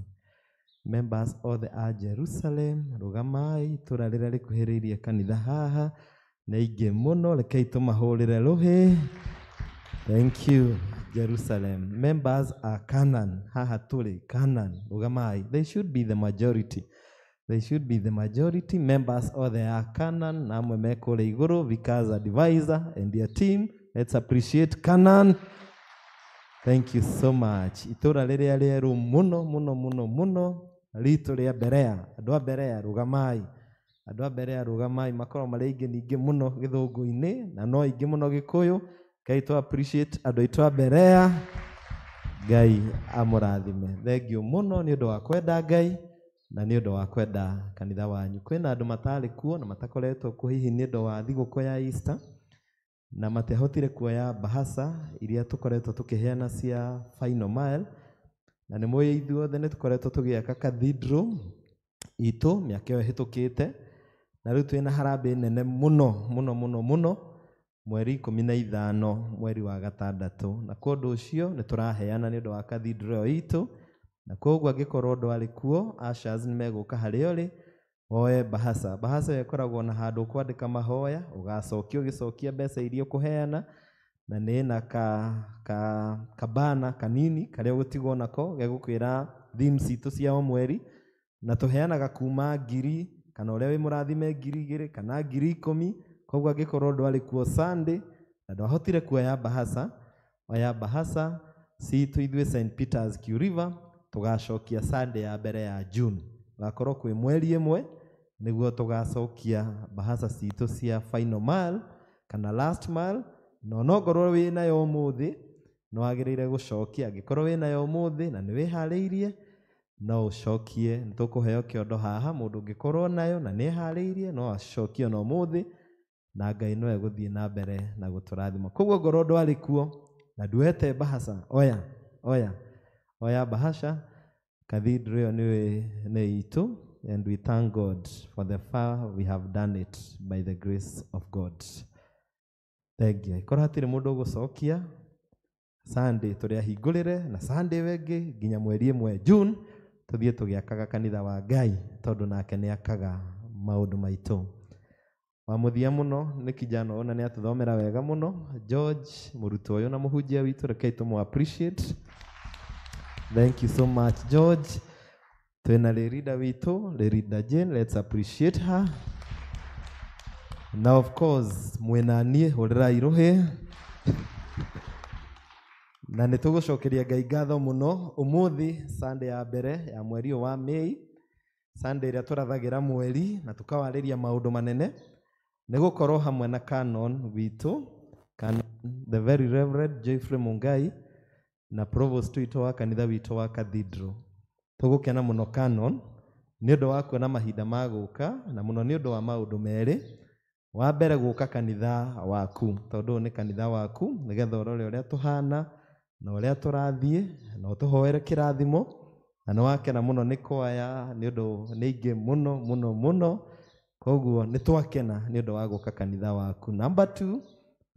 Members othe a Jerusalem, rũgamai, itũra rĩrĩa rĩkuhĩrĩirie kanitha haha, na ingĩ mũno, rekei tũmahũrĩre rũhĩ. Thank you, Jerusalem. Members are Canaan. Haha tuli Canaan. Rugamai. They should be the majority. They should be the majority. Members of the Canaan. Namwe mekole iguru. Vicar's advisor and their team. Let's appreciate Canaan. Thank you so much. Itura liria lieru muno, muno, muno, muno. Rito lia Berea. Adwa Berea. Rugamai. Adwa Berea. Rugamai. Makoro malege nige muno githungu ine. Na no ige muno gikuyu. Ngai to appreciate andũ aitũ a Berea. Ngai amũrathime. Thengio mũno nĩ ũndũ wa kwenda Ngai na nĩ ũndũ wa kwenda kanitha wanyu. Kwĩna andũ matarĩ kuo na matakoretwo kuo hihi nĩ ũndũ wa thigũkũ ya Easter na matehotire kuoya bahasa iria tũkoretwo tũkĩheana cia final mile, na nĩ mũĩ ithuothe nĩ tũkoretwo tũgĩaka cathedral itũ mĩaka ĩyo ĩhĩtũkĩte, na rĩu twĩna harambĩ nene mũno mũno mũno mũno mweri 15 mweri wa gatandatũ, na kwa ũndũ ũcio nĩ tũraheana nĩ ũndũ wa cathedral itũ, na koguo angĩkorwo ndwarĩ kuo ushers nĩ megũka harĩa ũrĩ oe bahasa. Bahasa ĩkoragwo na handũ kwandĩka mahoya, ũgacokia ũgĩcokia mbeca iria ũkũheana, na nĩ na kabana kanini karĩa ũgũtigwo nako gegũkwĩra themes itũ cia o mweri, na tũheanaga kuma 1000 kana ũrĩa wĩ mũrathime 2000 kana 10,000. Koguo angĩkorwo ndwarĩ kuo Sunday na ndwahotire kuoya bahasa, oya bahasa citũ ithuĩ St. Peter's Q River, tũgacokia Sunday ya mbere ya June. Gakorwo kwĩ mweri ĩmwe nĩguo tũgacokia bahasa citũ cia final mile kana last mile. No ngorwo wĩ nayo ũmũthĩ no wagĩrĩire gũcokia. Angĩkorwo wĩ nayo ũmũthĩ na nĩ wĩharĩirie no ũcokie. Nĩ tũkũheo kĩondo haha, mũndũ ũngĩkorwo nayo na nĩ eharĩirie no acokie no ũmũthĩ, na Ngai no egũthiĩ na mbere na gũtũrathima. Koguo ngorwo ndwarĩ kuo na nduete bahasa, oya bahasha. Cathedral nĩ itũ, and we thank God for the far we have done it by the grace of God. Thengia. Ikorwo hatirĩ mũndũ ũgũcokia, Sunday tũrĩahingũrĩre, na Sunday wengĩ nginya mweri 1 June tũthiĩ tũgĩakaga kanitha wa Ngai, tondũ nake nĩ akaga maũndũ maitũ. Wa mũthia mũno nĩ kijana ona nĩ atũthomera wega mũno, George mũrutwo ũyũ na mũhunjia witũ, rekei tũmũ appreciate. Thank you so much George. Twĩna leader witũ, leader Jane, let's appreciate her. Now of course mwĩna niĩ hũrĩrai rũhĩ. Na nĩ tũgũcokeria Ngai ngatho mũno ũmũthĩ Sunday ya mbere ya mweri wa May, Sunday ĩrĩa tũrathagĩra mweri na tũkawarĩria maũndũ manene. Nĩ gũkorwo hamwe na canon witũ, the very reverend Jeffrey Mungai na provost witũ wa kanitha witũ wa cathedral. Tũgũkena mũno canon nĩ ũndũ wa kuona mahinda ma gũka, na mũno nĩ ũndũ wa maũndũ merĩ. Wa mbere gũka kanitha waku, tondũ nĩ kanitha waku, nĩgetha ũrore ũrĩa tũhana na ũrĩa tũrathiĩ na ũtũhoere kĩrathimo. Na nĩ wakena mũno nĩ kwaya nĩ ũndũ nĩ ingĩ mũno mũno mũno. Koguo nĩ twakena nĩ ũndũ wa gũka kanitha waku. Number 2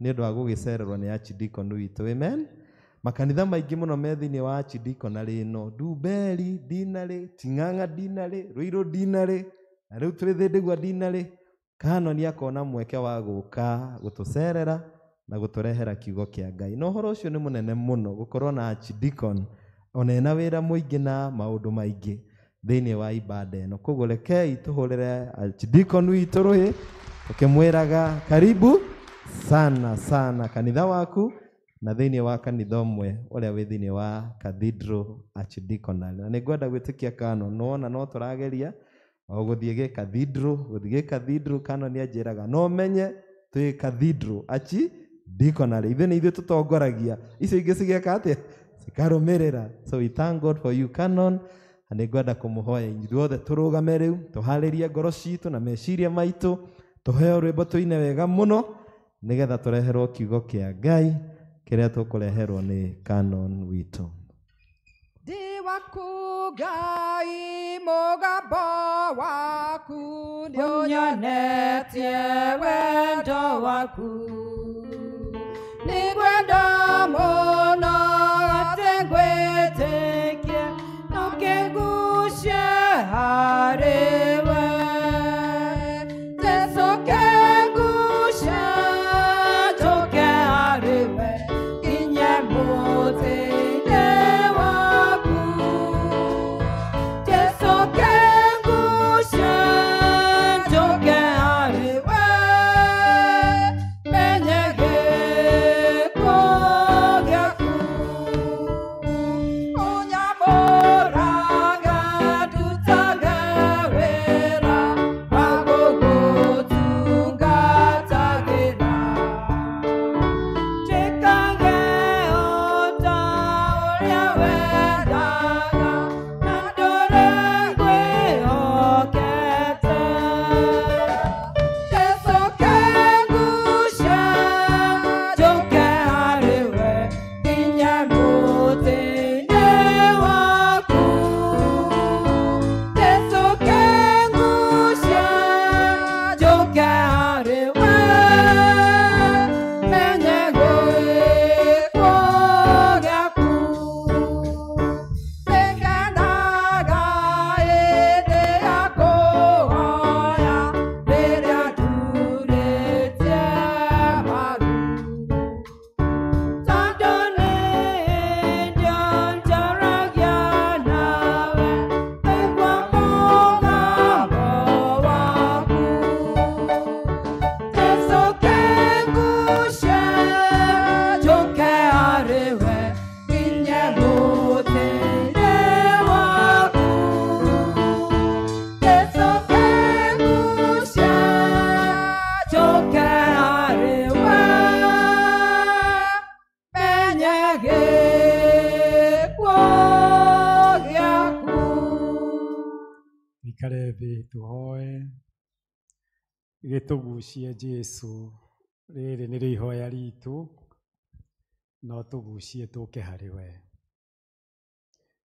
nĩ ũndũ wa gũgĩcererwo nĩ archdeacon witũ. Amen. Makanitha maingĩ mũno me thĩinĩ wa archdeacon rĩno, Ndumberi ndinarĩ, Ting'ang'a ndinarĩ, Ruiru ndinarĩ, na rĩu tũrĩ Thĩndĩgwa ndinarĩ. Canon akona mweke wa gũka gũtũcerera na gũtũrehera kiugo kĩa Ngai. Na ũhoro ũcio nĩ mũnene mũno gũkorwo na archdeacon ona ena wĩra mũingĩ na maũndũ maingĩ thĩinĩ wa ibada ĩno. Koguo rekei tũhũrĩre archdeacon witũ rũhĩ tukĩmwĩraga karibu sana sana kanitha waku na thĩinĩ wa kanitha ũmwe ũrĩa wĩ thĩinĩ wa cathedral archdeaconry. Na nĩngwenda gwĩtĩkia Canon, no tũrageria o gũthiĩ cathedral. Canon nĩanjĩraga no menye twĩ cathedral archdeaconry, ithuĩ nĩ ithuĩ tũtongoragia, icio ingĩ cigĩaka atĩa cikarũmĩrĩra. So we thank God for you Canon. Na nĩngwenda kũmũhoya ithuothe tũrũgame rĩu tũharĩrie ngoro citũ na meciria maitũ, tũheo rwĩmbo tũine wega mũno nĩgetha tũreherwo kiugo kĩa Ngai kĩrĩa tũkũreherwo nĩ Canon witũ. Ndiwa waku Ngai mũgambo waku nĩũnyonetie wendo waku nĩngwenda mũno atĩ ngwĩtĩkie ũkĩngucie harĩwe Jesũ kĩngucie njũke harĩwe nginye mũtĩ-inĩ waku Jesũ kĩngucie njũke harĩwe menye gĩko gĩaku ũnyamũraga ndutaga wĩra wa gũgũtungatagĩra njĩkage o ta ũrĩa wendaga na ndũrĩ ngwĩhokete Jesũ kĩngucie njũke harĩwe nginye mũtĩ-inĩ waku Jesũ kĩngucie njũke harĩwe menye gĩko gĩaku nĩngenaga hĩndĩ ya kũhoya rĩrĩa ndurĩtie maru tondũ nĩ hĩndĩ njaragia nawe ngaigua mũgambo waku Jesũ kĩngucie njũke harĩwe nginye mũtĩ-inĩ waku Jesũ kĩngucie njũke harĩwe menye gĩkuo gĩaku Ikare thĩ tũhoe gĩtũgucie Jesũ rĩrĩ nĩrĩo ihoya ritũ no tũgucie tũke harĩwe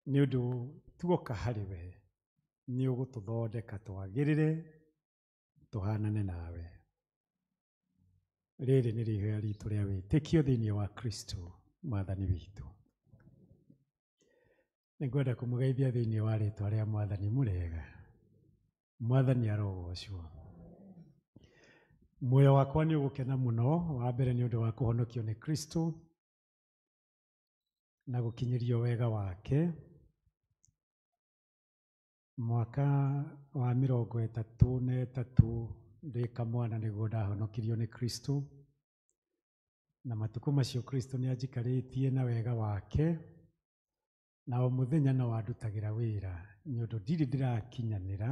nĩ ũndũ tuoka harĩwe nĩ ũgũtũthondeka twagĩrĩre tũhanane nawe rĩrĩ nĩrĩo ihoya ritũ rĩa wĩtĩkio thĩinĩ wa Kristo mwathani witũ nĩngwenda kũmũgeithia thĩinĩ wa rĩtwa rĩa mwathani mũrega mwathani arogocwo muoyo wakwa nĩ ũgũkena mũno wa mbere nĩ ũndũ wa kũhonokio nĩ Kristo na gũkinyĩrio wega wake mwaka wa 33 ndĩ kamwana nĩguo ndahonokirio nĩ Kristo na matukũ macio Kristo nĩ anjikarĩtie na wega wake na o mũthenya no andutagĩra wĩra nĩ ũndũ ndirĩ ndĩrakinyanĩra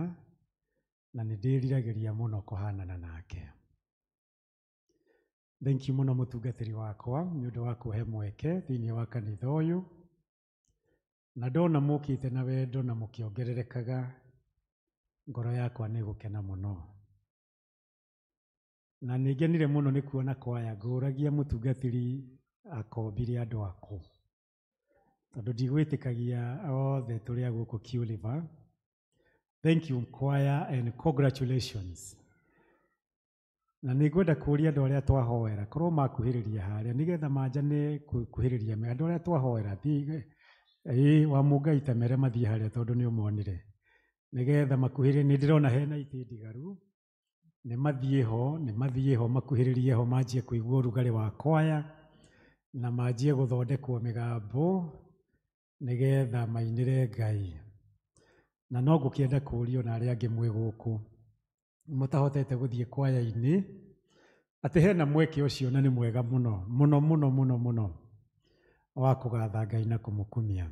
na nĩ ndĩriragĩria mũno kũhanana nake Thank you mũno mũtungatĩri wakwa nĩ ũndũ wa kũhe mweke thĩinĩ wa kanitha ũyũ na ndona mũkĩte na wendo na mũkĩongererekaga ngoro yakwa nĩ gũkena mũno na nĩngenire mũno nĩ kuona kwaya ngũragia mũtungatĩri akombire andũ akũ tondũ ndigwĩtĩkagia othe tũrĩ a gũkũ Q River thank you choir and congratulations na nĩngwenda kũria andũ arĩa twahoera korwo makuhĩrĩria harĩa nĩgetha manjane kuhĩrĩria andũ arĩa twahoera wa Mũngai ta mere mathiĩ harĩa tondũ nĩ ũmonire nĩgetha makuhĩrĩrie nĩ ndĩrona hena itĩ ndigaru nĩ mathiĩ ho makuhĩrĩrie ho manjie kũigua ũrugarĩ wa kwaya na manjie gũthondekwo mĩgambo nĩgetha mainĩre Ngai na no ngũkĩenda kũrio na arĩa angĩ mwĩ gũkũ mũtahotete gũthiĩ kwaya-inĩ atĩ hena mweke ũcio na nĩ mwega mũno mũno mũno mũno mũno wa kũgatha Ngai na kũmũkumia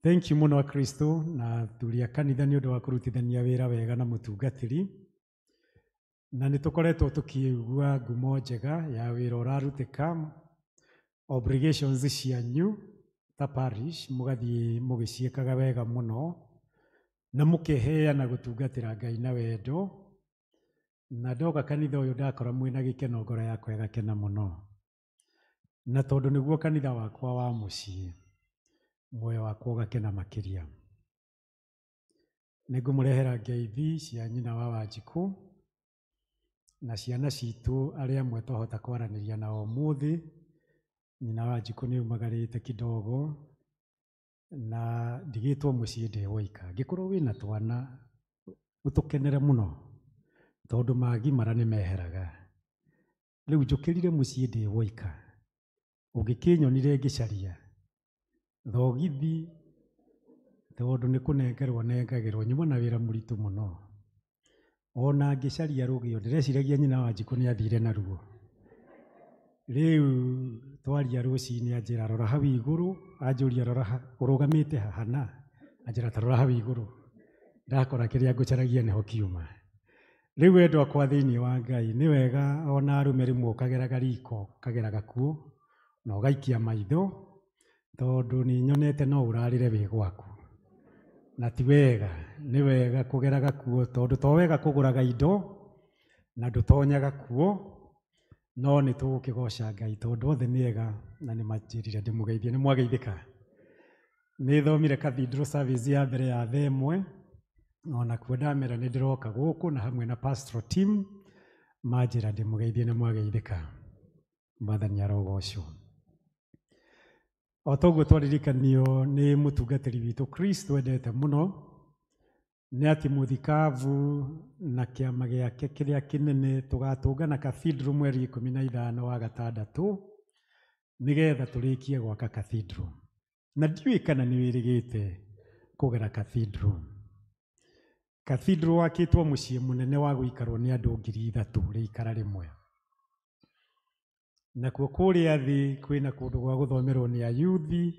thank you mũno Kristo na tũrĩa kanitha nĩ ũndũ wa kũrutithania wĩra wega na mũtungatĩri na nĩ tũkoretwo tũkĩigua ngumo njega ya wĩra ũrarutĩka obligations cianyu ta parish mũgathiĩ mũgĩciĩkaga wega mũno na mũkeheana gũtungatĩra Ngai na wendo na ndoka kanitha ũyũ ndakora mwĩna gĩkeno ngoro yakwa ĩgakena mũno na tondũ nĩguo kanitha wakwa wa mũciĩ muoyo wakwa ũgakena makĩria. Nĩngũmũrehera ngeithi cia nyina wa Wanjikũ na ciana citũ arĩa amwe twahota kwaranĩria nao ũmũthĩ. Nyina wa Wanjikũ nĩ umagarĩte kidogo na ndigĩtwo mũciĩ ndĩ woika. Angĩkorwo wĩna twana ũtũkenere mũno tondũ magimara nĩ meheraga. Rĩu njũkĩrire mũciĩ ndĩ woika, ũngĩkĩnyonire ngĩcaria thogithi tondũ nĩ kũnengerwo nengagĩrwo nyuma na wĩra mũritũ mũno. Ona ngĩcaria rũgĩo ndĩreciragia nyina wa Wanjikũ nĩ athire naruo. Rĩu twaria rũcinĩ anjĩra rora hau igũrũ, anjũria rora ũrũgamĩte hahana, anjĩra ta rora hau igũrũ. Ndakora kĩrĩa ngũcaragia nĩho kiuma. Rĩu wendo akwa thĩinĩ wa Ngai nĩ wega ona arũme rĩmwe ũkageraga riko kagera gakuo na ũgaikia maitho tondũ nĩ nyonete no ũrarĩre wĩ gwaku. Na ti wega, nĩ wega kũgera gakuo tondũ to wega kũgũraga indo na ndũtonyaga kuo, no nĩ tũgũkĩgoca Ngai tondũ othe nĩ ega na nĩ manjĩrire ndĩmũgeithie. Nĩ mwageithĩka? Nĩ thomire cathedral service ya mbere ya 1:00 ona kuo ndamera nĩ ndĩroka gũkũ na hamwe na pastoral team manjĩra ndĩmũgeithie. Nĩ mwageithĩka? Mwathani arogocwo. O toguo twaririkanio nĩ mũtungatĩri witũ Kristo endete mũno nĩ atĩ mũthikavu na kĩama gĩake kĩrĩa kĩnene tũgatũngana cathedral mweri 15 wa gatandatũ nĩgetha tũrĩkie gwaka cathedral. Na ndiũĩ kana nĩ wĩrĩgĩte kũgera cathedral. Cathedral wakĩtwo mũciĩ mũnene wa gũikarwo nĩ andũ 3,000 rĩikara rĩmwe. Nakuo kũrĩa thĩ kwĩna kũndũ gwa gũthomerwo nĩ ayuthi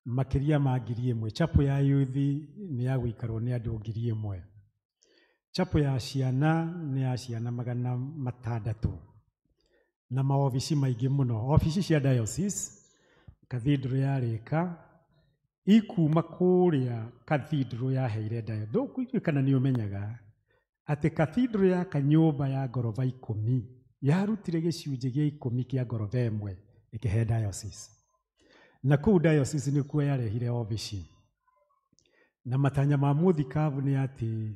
makĩria ma 1,000. Chapo ya ayuthi nĩ ya gũikarwo nĩ andũ 1,000. Chapo ya ciana nĩ ya ciana 600 na maobici maingĩ mũno. Obici cia diocese cathedral yarĩka ikuma kũrĩa cathedral yaheire diocese. Ndũkũigua kana nĩ ũmenyaga atĩ cathedral ya kanyũmba ya ngoroba 10 yarutire gĩcunjĩ gĩa 10 kĩa ngoroba ĩmwe ĩkĩhe diocese. Na kũu diocese nĩkuo yarehire obici. Na matanya ma mũthikavu nĩ atĩ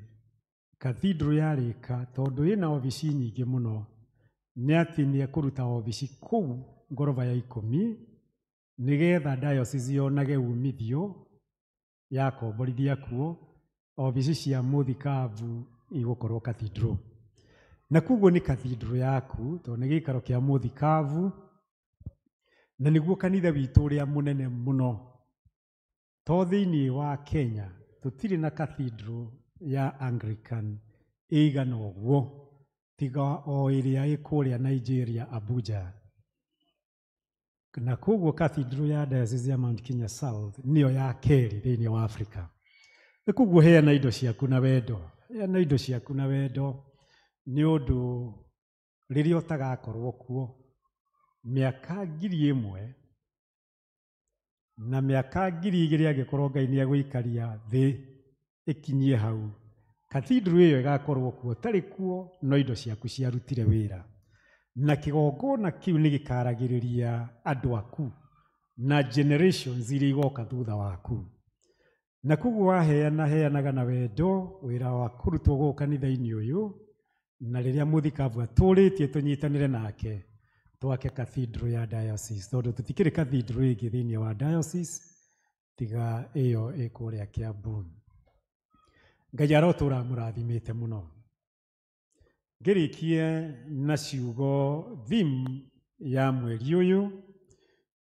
cathedral yarĩka tondũ ĩna obici nyingĩ mũno nĩ atĩ nĩ ekũruta obici kũu ngoroba ya 10 nĩgetha diocese yonage umithio ya komborithia kuo obici cia mũthikavu igũkorwo cathedral. Na kuguo nĩ cathedral yaku tondũ nĩ gĩikaro kĩa mũthikavu na nĩguo kanitha witũ ũrĩa mũnene mũno. To thĩinĩ wa Kenya tũtirĩ na cathedral ya Anglican ĩigana ũguo tiga o ĩrĩa ĩkũrĩa Nigeria, Abuja. Na kuguo cathedral ya diocese ya Mount Kenya South nĩyo ya kerĩ thĩinĩ wa Africa. Na kuguo heana indo ciaku na wendo, heana indo ciaku na wendo nĩ ũndũ rĩrĩa ũtagakorwo kuo mĩaka 1,000 na mĩaka 2,000 angĩkorwo Ngai nĩ agũikaria thĩ ĩkinyie hau, cathedral ĩyo ĩgakorwo kuo. Tarĩ kuo no indo ciaku ciarutire wĩra na kĩgongona kĩu nĩ gĩkaragĩrĩria andũ aku na generations iria igoka thutha waku. Na kuguo waheanaga na wendo wĩra wa kũrutwo gũkũ kanitha-inĩ ũyũ, na rĩrĩa mũthikavu atũrĩtie tũnyitanĩre nake twake cathedral ya diocese tondũ tũtikĩrĩ cathedral ĩngĩ thĩinĩ wa diocese tiga ĩyo ĩkũrĩa Kiambu. Ngai arotũra mũrathimĩte mũno. Ngĩrĩkie na ciugo theme ya mweri ũyũ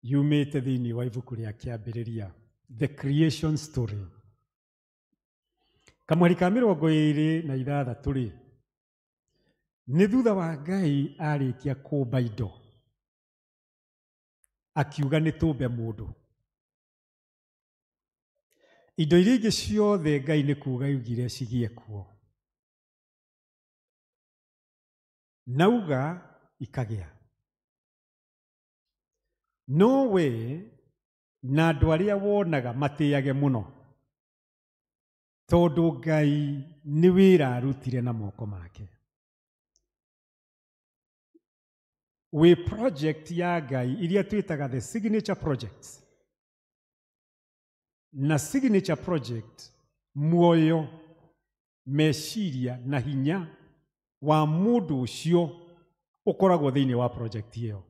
yumĩte thĩinĩ wa ibuku rĩa kĩambĩrĩria, The Creation Story. Kamweri ka 26 nĩ thutha wa Ngai arĩkia kũmba indo akiuga nĩ tũmbe mũndũ. Indo iria ingĩ ciothe Ngai nĩ kuuga augire cigĩe kuo. Nauga ikagĩa. No we na andũ arĩa wonaga matĩage mũno tondũ Ngai nĩ wĩra arutire na moko make. We project ya Ngai iria twĩtaga the signature projects na signature project muoyo meciria na hinya wa mundu ucio ukoragwo thiini wa project iyo.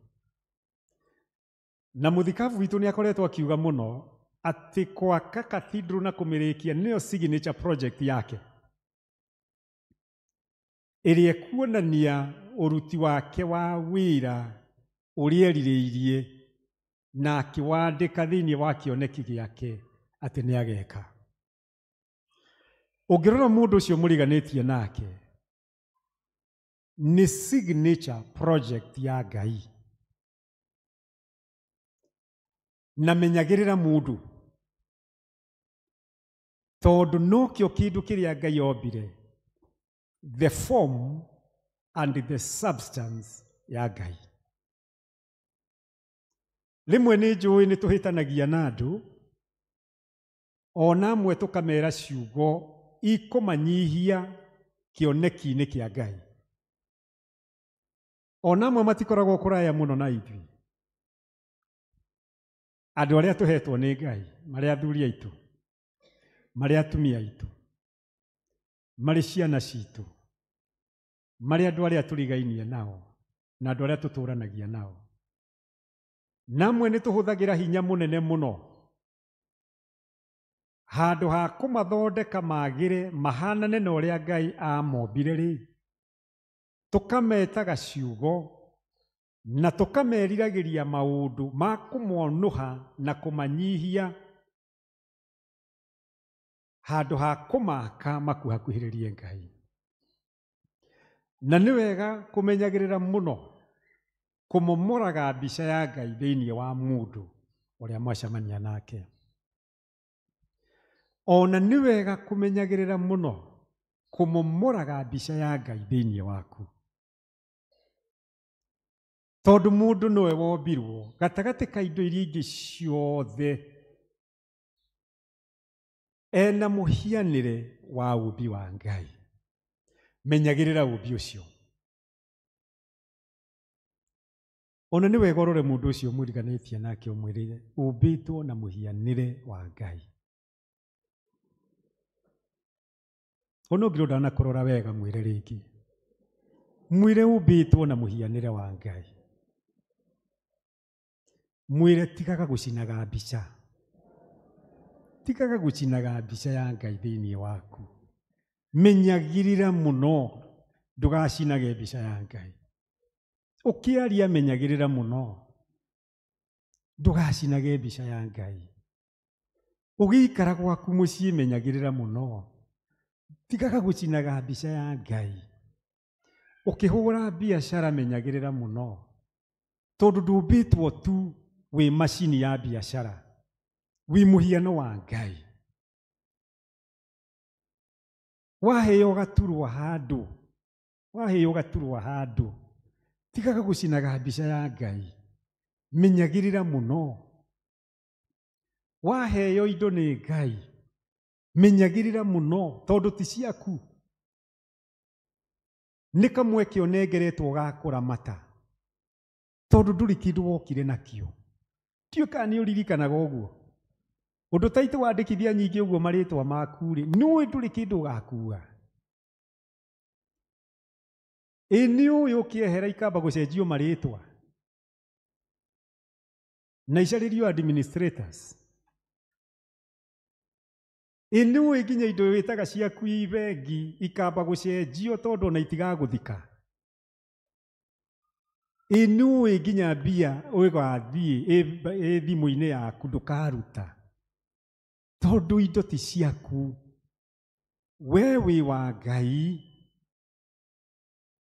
Na muthikavu witu ni akoretwo akiuga muno ati kwaka cathedral na kumirikia niyo signature project yake, iria kuonania uruti wake wa wira uria erirĩirie na akiwandĩka thiini wa kĩoneki gĩake atĩ nĩ ageka. Ũngĩrora mũndũ ũcio mũriganĩtie nake nĩ signature project ya Ngai. Na menyagĩrĩra mũndũ tondũ nokĩo kĩndũ kĩrĩa Ngai ombire, the form and the substance ya Ngai. Rimwe nĩ njũĩ nĩ tũhĩtanagia na andũ, ona amwe tũkamera ciugo ikũmanyihia kĩoneki-inĩ kĩa Ngai. Ona amwe matikoragwo kũraya mũno na ithuĩ. Andũ arĩa tũhetwo nĩ Ngai, marĩ athuri aitũ, marĩ atumia aitũ, marĩ ciana citũ, marĩ andũ arĩa tũrigainie nao, na andũ arĩa tũtũranagia nao. Namwe nĩ tũhũthagĩra hinya mũnene mũno handũ ha kũmathondeka magĩre mahanane na ũrĩa Ngai amombire rĩ, tũkametaga ciugo na tũkameriragĩria maũndũ ma kũmonũha na kũmanyihia handũ ha kũmaka makuhakuhĩrĩrie Ngai. Na nĩ wega kũmenyagĩrĩra mũno kũmomoraga mbica ya Ngai thĩinĩ wa mũndũ ũrĩa mwacemania nake. Ona nĩ wega kũmenyagĩrĩra mũno kũmomoraga mbica ya Ngai thĩinĩ waku. Tondũ mũndũ nowe wombirwo gatagatĩ ka indo iria ingĩ ciothe ena mũhianĩre wa ũmbi wa Ngai. Menyagĩrĩra ũmbi ũcio. Ona nĩ wega ũrore mũndũ ũcio mũriganĩtie nake ũmwĩrĩre ũmbĩtwo na mũhianĩre wa Ngai. Ona ũngĩrwo ndanakũrora wega mwĩre rĩngĩ, mwĩre ũmbĩtwo na mũhianĩre wa Ngai. Mwĩre tigaga gũcinaga mbica, tigaga gũcinaga mbica ya Ngai thĩinĩ waku. Menyagĩrĩra mũno ndũgacinage mbica ya Ngai. Ũkĩaria menyagĩrĩra mũno ndũgacinage mbica ya Ngai. Ũgĩikara gwaku mũciĩ menyagĩrĩra mũno tigaga gũcinaga mbica ya Ngai. Ũkĩhũra biacara menyagĩrĩra mũno tondũ ndũmbĩtwo tu wĩ macini ya biacara, wĩ mũhiano wa Ngai. Waheo gaturwa handũ, waheo gaturwa handũ, tigaga gũcinaga mbica ya Ngai. Menyagĩrĩra mũno. Waheo indo nĩ Ngai, menyagĩrĩra mũno tondũ ti ciaku. Nĩ kamweke ũnengeretwo ga kũramata tondũ ndũrĩ kĩndũ wokire nakĩo. Tiũĩ kana nĩ ũririkanaga ũguo. Ũndũ ta itũ wandĩkithia nyingĩ ũguo marĩtwa maku-rĩ, nĩũĩ ndũrĩ kĩndũ ũgakua. Nĩũĩ ũkĩehera ikamba gũcenjio marĩtwa na icarĩrio administrators. Nĩũĩ nginya indo wĩtaga ciaku ibengi ikamba gũcenjio tondũ ona itigagũthika. Nĩũĩ nginya mbia ũgathiĩ thimũ-inĩ yaku ndũkaruta tondũ indo ti ciaku. We wĩ wa Ngai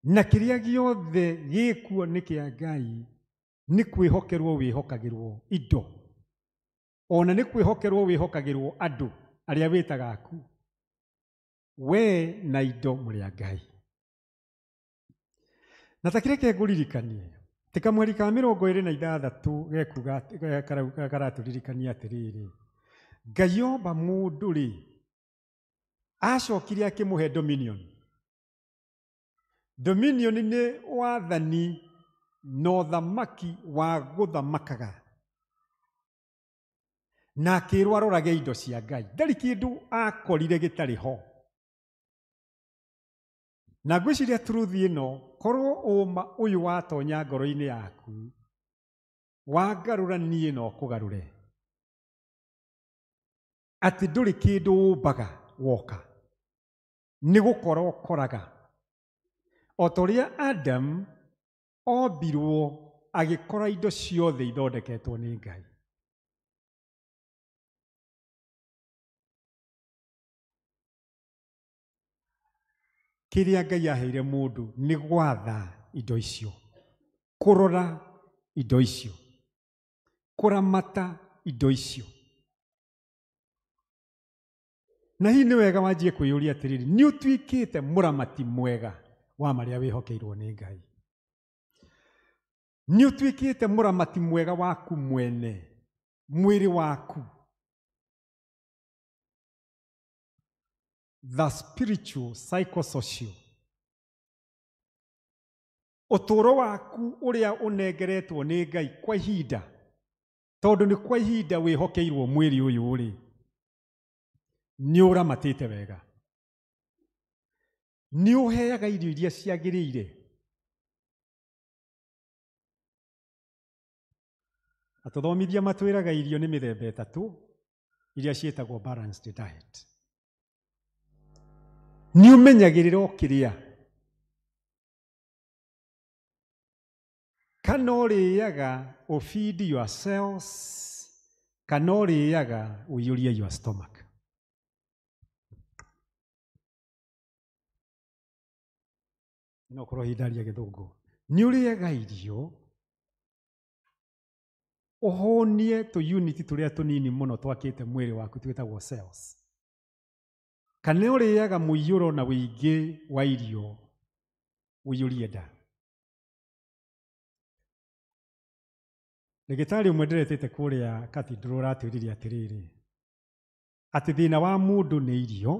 na kĩrĩa gĩothe gĩkuo nĩ kĩa Ngai. Nĩ kwĩhokerwo wĩhokagĩrwo indo, ona nĩ kwĩhokerwo wĩhokagĩrwo andũ arĩa wĩtaga aku. We na indo mũrĩ a Ngai. Na ta kĩreke ngũririkanie ti kamweri ka 26 gekuga karatũririkania atĩrĩrĩ, Ngai omba mũndũ-rĩ acokire akĩmũhe dominion. Dominion nĩ wathani na ũthamaki wa gũthamakaga. na akĩrwo arorage indo cia Ngai. Ndarĩ kĩndũ akorire gĩtarĩ ho. Na ngwĩciria truth ĩno, korwo ũma ũyũ watonya ngoro-inĩ yaku, wangarũra niĩ no kũgarũre. Atĩ ndũrĩ kĩndũ ũmbaga woka. Nĩ gũkora ũkoraga. O ta ũrĩa Adam ombirwo agĩkora indo ciothe ithondeketwo nĩ Ngai. Kĩrĩa Ngai aheire mũndũ nĩ gwatha indo icio, kũrora indo icio, kũramata indo icio. Na hihi nĩ wega wanjie kwĩyũria atĩrĩrĩ, nĩ ũtuĩkĩte mũramati mwega wa marĩa wĩhokeirwo nĩ Ngai? Nĩ ũtuĩkĩte mũramati mwega waku mwene, mwĩrĩ waku? The spiritual, psychosocial. Ũtũũro waku ũrĩa ũnengeretwo nĩ Ngai kwa ihinda, tondũ nĩ kwa ihinda wĩhokeirwo mwĩrĩ ũyũ ũrĩ, nĩ ũramatĩte wega? Nĩ ũheaga irio iria ciagĩrĩire? Atũthomithia matwĩraga irio nĩ mĩthemba ĩtatũ iria ciĩtagwo balanced diet. Nĩ ũmenyagĩrĩra ũkĩrĩa, kana ũrĩaga feed your cells, kana ũrĩaga ũiyũrie your stomach. No korwo hindaria gĩthũngũ. Nĩ ũrĩaga irio ũhũnie tũuniti tũrĩa tũnini mũno twakĩte mwĩrĩ waku twĩtagwo cells. Kana ũrĩaga mũiyũro na wĩingĩ wa irio ũiyũrie nda. Ndagĩtarĩ ũmwe ndĩretĩte kũrĩa cathedral atwĩrire atĩrĩrĩ, atĩ thĩna wa mũndũ nĩ irio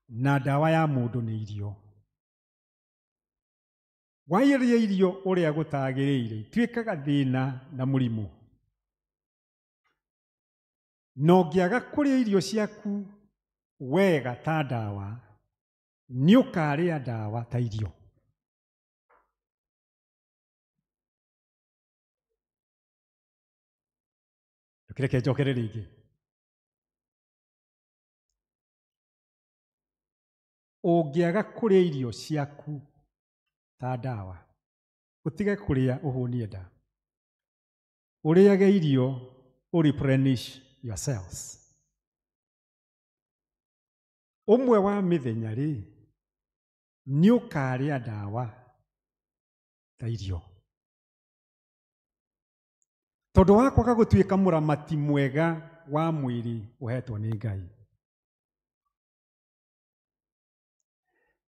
na ndawa ya mũndũ nĩ irio. Wairĩa irio ũrĩa gũtagĩrĩire ituĩkaga thĩna na mũrimũ. Na ũngĩaga kũrĩa irio ciaku wega ta ndawa, nĩ ũkarĩa ndawa ta irio. Reke njokere rĩngĩ. Ũngĩaga kũrĩa irio ciaku ta ndawa, ũtige kũrĩa ũhũnie nda. Ũrĩage irio replenish your cells. Ũmwe wa mĩthenya rĩ, nĩ ũkarĩa ndawa ta irio. Tondũ wa kwaga gũtuĩka mũramati mwega wa mwĩrĩ ũhetwo nĩ Ngai.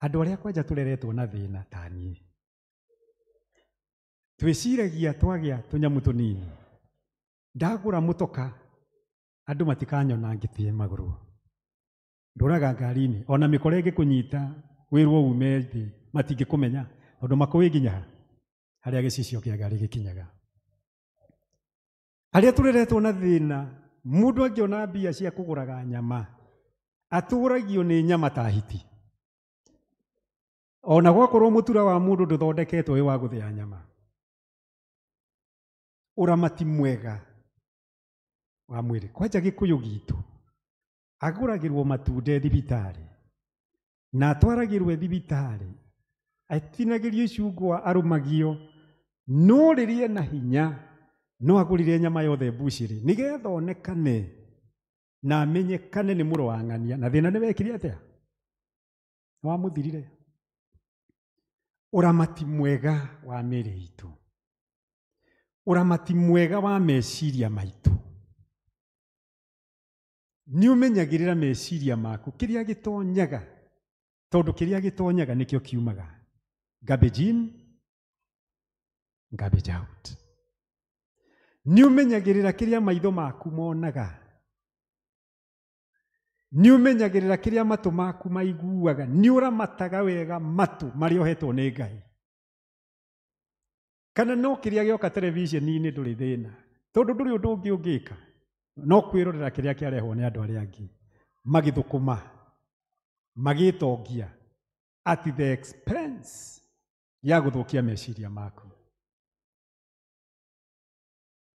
Andũ arĩa kwanja tũreretwo na thĩna ta niĩ, twĩciragia twagĩa tũnyamũ tũnini, ndagũra mũtoka andũ matikanyona ngĩtie magũrũ. Ndũraga ngari-inĩ, ona mĩkora ĩngĩkũnyita wĩrwo ume thĩ matingĩkũmenya, tondũ makũĩ nginya harĩa gĩcicio kĩa ngari gĩkinyaga. Arĩa tũreretwo na thĩna, mũndũ angĩona mbia cia kũgũraga nyama, atũragio nĩ nyama ta hiti. Ona gwakorwo mũtura wa mũndũ ndũthondeketwo wĩ wa gũthĩa nyama. Ũramati mwega wa mwĩrĩ. Kwanja Gĩkũyũ gitũ agũragĩrwo matunda thibitarĩ, na atwaragĩrwo thibitarĩ, atinagĩrio icungwa arũmagio, no rĩrĩa na hinya no agũrire nyama yothe mbucĩrĩ nĩgetha onekane na amenyekane nĩ mũrũ wa ng'ania. Na thĩna nĩ wekire atĩa? Wamũthirire. Ũramati mwega wa mĩĩrĩ itũ, ũramati mwega wa meciria maitũ. Nĩ ũmenyagĩrĩra meciria maku kĩrĩa gĩtonyaga, tondũ kĩrĩa gĩtonyaga nĩkĩo kiumaga. Garbage in, garbage out. Nĩ ũmenyagĩrĩra kĩrĩa maitho maku monaga. Nĩ ũmenyagĩrĩra kĩrĩa matũ maku maiguaga. Nĩ ũramataga wega matũ marĩa ũhetwo nĩ Ngai. Kana no kĩrĩa gĩoka terebiceni-inĩ ndũrĩ thĩna, tondũ ndũrĩ ũndũ ũngĩ ũngĩka. no kwirorera kiria kiarehwo ni andu aria angi magithukuma magitongia at the expense ya guthukia meciria maku.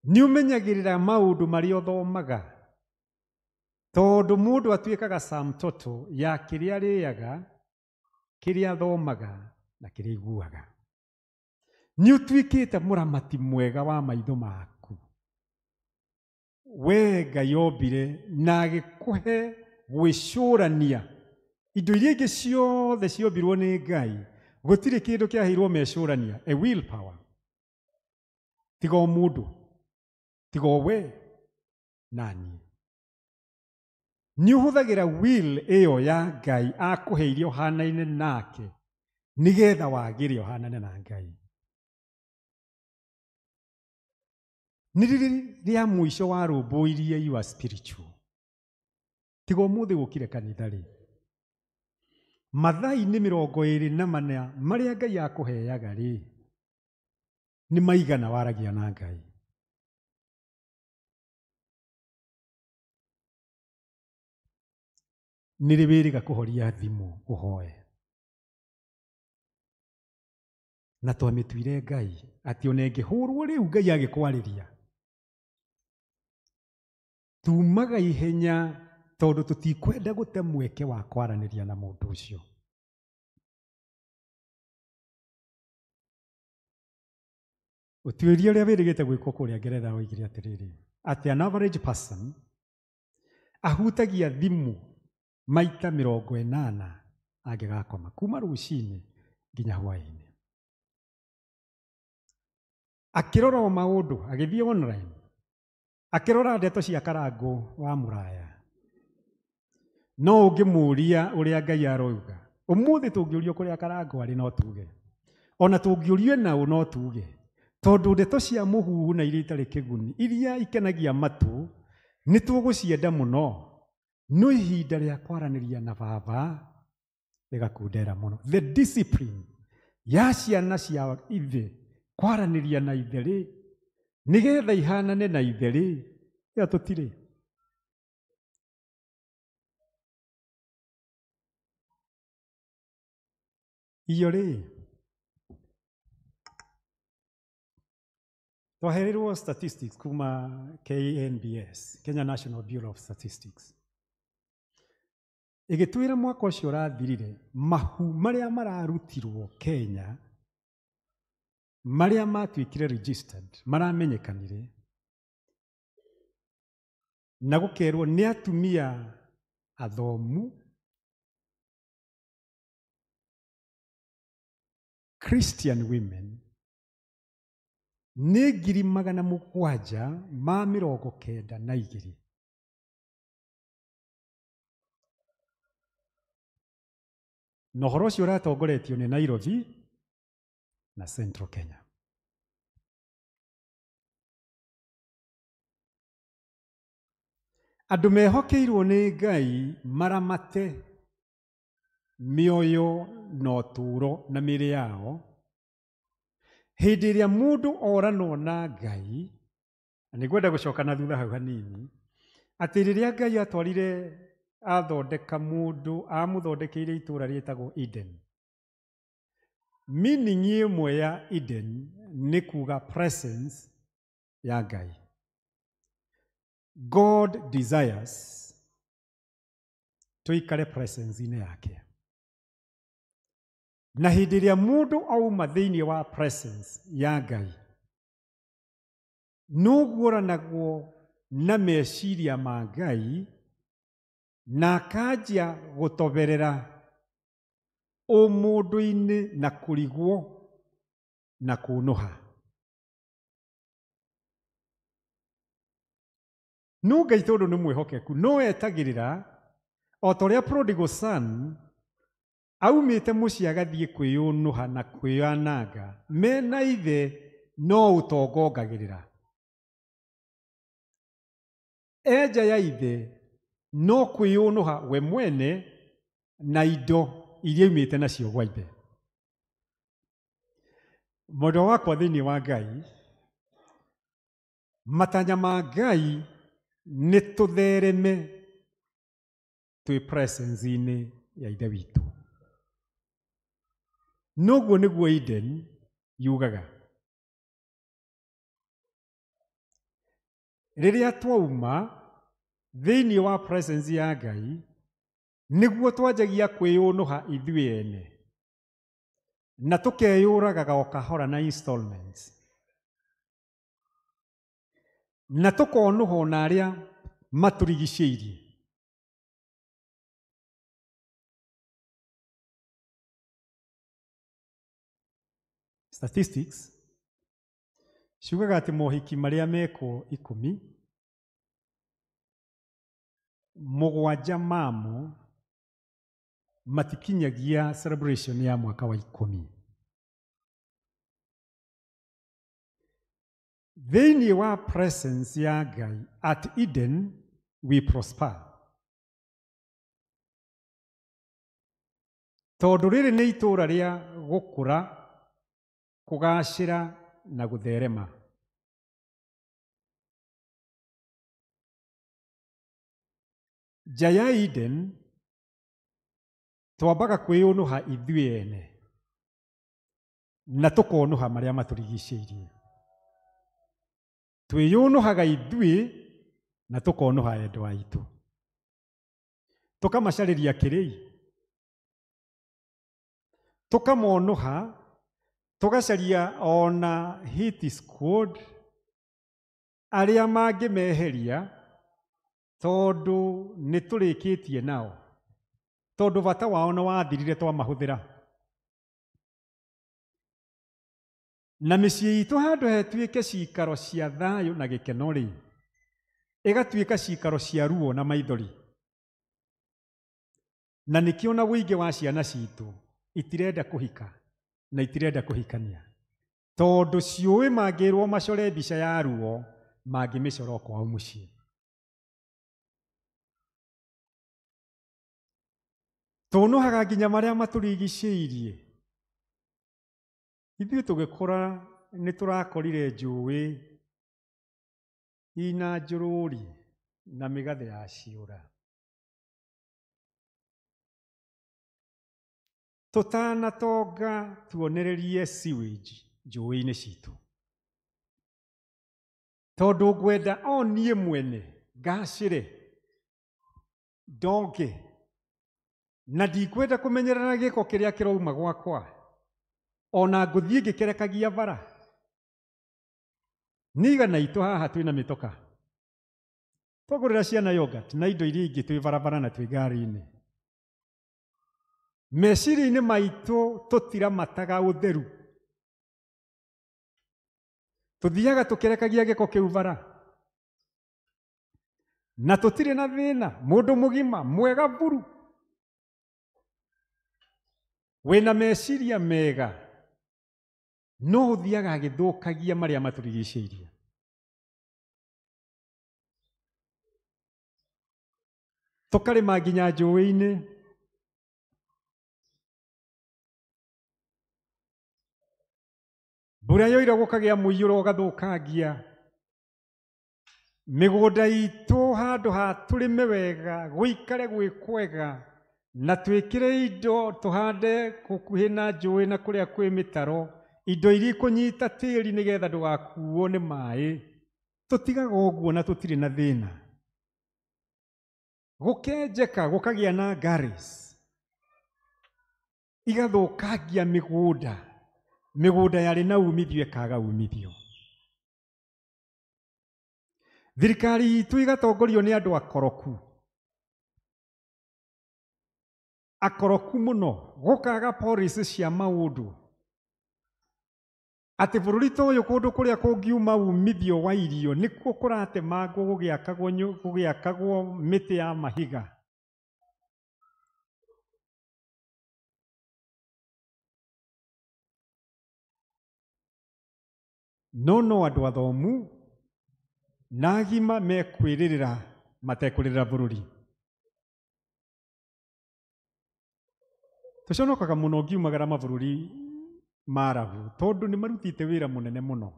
Ni umenyagirira maundu maria uthomaga tondu mundu atuikaga Sam Toto ya kiria ariaga, kiria athomaga na kiria iguaga. Ni utuikite muramati mwega wa maitho maku. We Ngai ombire na agikuhe gwicurania indo iria ingi ciothe ciombirwo ni Ngai. Gutiri kindu kiaheirwo mecurania, a will power. Tiga o mundu, tiga o we nani. Ni uhuthagira will iyo ya Ngai akuheire ohanaine nake nigetha wagire ohanane na Ngai. Ni ria mwisho wa rũmbũirie you are spiritual. Tiga ũmũthĩ gũkire kanithari. Mathaa-inĩ 24 marĩa Ngai akũheaga rĩ, nĩ maigana waragia na Ngai. Nĩ rĩ wĩrĩga kũhoria thimũ ũhoe. Na twamĩtuire Ngai atĩ ona ĩngĩhũrwo rĩu Ngai agĩkwarĩria. Tumaga ihenya tondu tutikwenda gute mweke wa kwaranĩria na mũndũ ũcio. Ũtuĩria ũrĩa wĩrĩgĩte gwĩkwo kũrĩa Ngeretha woigire atĩrĩrĩ, atĩ an average person ahutagia thimũ maita 80 angĩgakoma kuma rũcinĩ nginya hwaĩ-inĩ. Akĩrora o maũndũ, agĩthiĩ online, akĩrora ndeto cia Karangũ wa Mũraya. No ũngĩmũria ũrĩa Ngai aroiga, ũmũthĩ tũngĩũrio kũrĩa Karangũ arĩ no tuge. Ona tũngĩũrio naũ no tuge. Tondũ ndeto cia mũhuhu na iria itarĩ kĩguni, iria ikenagia matũ, nĩ tũgũcienda mũno. No ihinda rĩa kwaranĩria na Baba rĩgakundera mũno. The discipline ya ciana cia ithe kwaranĩria na ithe rĩ, nigetha ihanane na ithe rĩ, ĩyo tũtirĩ. Iyo rĩ, twaherirwo statistics kuma KNBS, Kenya National Bureau of Statistics. Igĩtwĩra mwaka ũcio ũrathirire, mahu marĩa mararutirwo Kenya, marĩa matuĩkire registered, maramenyekanire, na gũkerwo nĩ atumia athomu, Christian women, nĩ 792. Na ũhoro ũcio ũratongoretio nĩ Nairobi na Central Kenya. Andũ mehokeirwo nĩ Ngai maramate mĩoyo na ũtũũro na mĩĩrĩ yao. Hĩndĩ ĩrĩa mũndũ oranwo na Ngai, na nĩngwenda gũcoka na thutha hau hanini, atĩ rĩrĩa Ngai atwarire athondeka mũndũ, amũthondekeire itũũra rĩtagwo Eden. Meaning ĩmwe ya Eden nĩ kuga presence ya Ngai. God desires tuikare presence-inĩ yake. Na hĩndĩ ĩrĩa mũndũ auma thĩinĩ wa presence ya Ngai, nũguũranagwo na meciria ma Ngai na akanjia gũtoberera ũmũndũ-inĩ na kũrigwo na kũnũha. No Ngai tondũ nĩ mwĩhokeku, no etagĩrĩra o ta ũrĩa prodigal son aumĩte mũciĩ agathiĩ kwĩyũnũha na kwĩyananga, mena ithe no ũtongongagĩrĩra. Enja ya ithe no kwĩyũnũha we mwene na indo iria imĩte nacio gwa ithe. Mũndũ wakwa thĩinĩ wa Ngai, matanya ma Ngai nĩ tũthereme twĩ presence-inĩ ya Ithe witũ. Noguo nĩguo Eden yugaga. Rĩrĩa twauma thĩinĩ wa presence ya Ngai, nĩguo twanjagia kwĩyũnũha ithuĩ ene na tũkeyũragaga o kahora na installments, na tũkonũha ona arĩa matũrigicĩirie. Statistics ciugaga atĩ mohiki marĩa mekwo 10, 7 mamo matikinyagia celebration ya mwaka wa 10. Thĩinĩ wa presence ya Ngai at Eden we prosper. Tondũ rĩrĩ nĩ itũũra rĩa gũkũra, kũgacĩra na gũtherema. Nja ya Eden twambaga kwĩyũnũha ithuĩ ene na tũkonũha marĩa matũrigicĩirie. Twĩyũnũhaga ithuĩ na tũkonũha endwa aitũ, tũkamacarĩria kĩrĩi, tũkamonũha, tũgacaria ona hit squad arĩa mangĩmeheria tondũ nĩ tũrĩkĩtie nao, tondũ bata wao nĩ wathirire twamahũthĩra. Na mĩciĩ itũ handũ hetuĩke cikaro cia thayũ na gĩkeno rĩ, ĩgatuĩka cikaro cia ruo na maithori. Na nĩkĩo na wĩingĩ wa ciana citũ itirenda kũhika na itirenda kũhikania, tondũ ciũĩ mangĩrwo macore mbica ya ruo mangĩmĩcora o kwao mũciĩ. Tũnũhaga nginya marĩa matũrigicĩirie. Ithuĩ tũgĩkũra nĩ tũrakorire njũĩ ina njũrũri na mĩgathe ya ciũra. Tũtanatonga tuonererie sewage njũĩ-inĩ citũ. Tondũ ngwenda o niĩ mwene ngacĩre, ndonge, na ndikwenda kũmenyerera gĩko kĩrĩa kĩrauma gwakwa, ona ngũthiĩ ngĩkerekagia bara. Nĩigana itũ haha twĩna mĩtoka, twagũrĩra ciana yogurt na indo iria ingĩ twĩ barabara na twĩ ngari-inĩ. Meciria-inĩ maitũ tũtiramataga ũtheru, tũthiaga tũkerekagia gĩko kĩu bara, na tũtirĩ na thĩna. Mũndũ mũgima mwega buru, wĩna meciria mega, no ũthiaga agĩthũkagia marĩa matũrigicĩirie. Tũkarĩma nginya njũĩ-inĩ, mbura yoira gũkagĩa mũiyũro ũgathũkangia mĩgũnda itũ. Handũ ha tũrĩme wega, gũikare gwĩ kwega, na twĩkĩre indo tũhande gũkuhĩ na njũĩ na kũrĩa kwĩ mĩtaro, indo iria ikũnyita tĩri nĩgetha ndũgakuo nĩ maĩ, tũtigaga ũguo na tũtirĩ na thĩna. Gũkenjeka gũkagĩa na gullies, igathũkangia mĩgũnda, mĩgũnda yarĩ na umithio ĩkaga umithio. Thirikari itũ igatongorio nĩ andũ akoroku, akoroku mũno, gũkaga policy cia maũndũ. Atĩ bũrũri ta ũyũ kũndũ kũrĩa kũngiuma umithio wa irio nĩkuo kũratemangwo gũgĩakagwo mĩtĩ ya mahiga. No andũ athomu na agima mekwĩrĩrĩra matekwĩrĩrĩra bũrũri. Tũconokaga mũno ngiumagara mabũrũri marabu tondũ nĩ marutĩte wĩra mũnene mũno.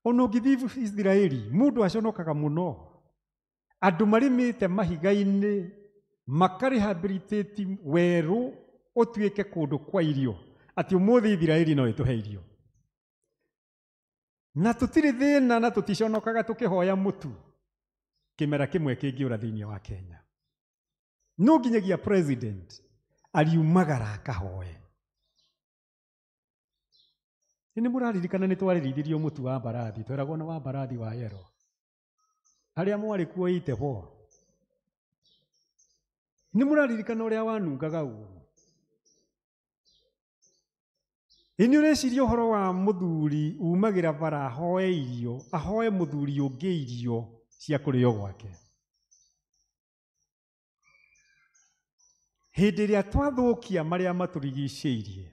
Ono githivu Israeli mundu aconokaga muno. Andu marimite mahiga-ini makarehabilitate weru otuike kundu kwa irio. Ati umuthi Israeli no ituhe irio. Na tutiri thina na tuticonokaga tukihoya mutu. Kimera kimwe kingiura thiini wa Kenya. No nginyagia president aliumagara akahoe. Ini muraririkana ni twaririthĩrio mutu wa mbarathi, tweragwo na wa mbarathi wa yero. Haria mwari kuo itebo. Ni muraririkana uria wanungaga ũru. Ini ureciria uhoro wa muthuri umagira bara ahoe irio, ahoe muthuri ungi irio cia kurio gwake. Hindi ria twathukia maria maturigicĩirie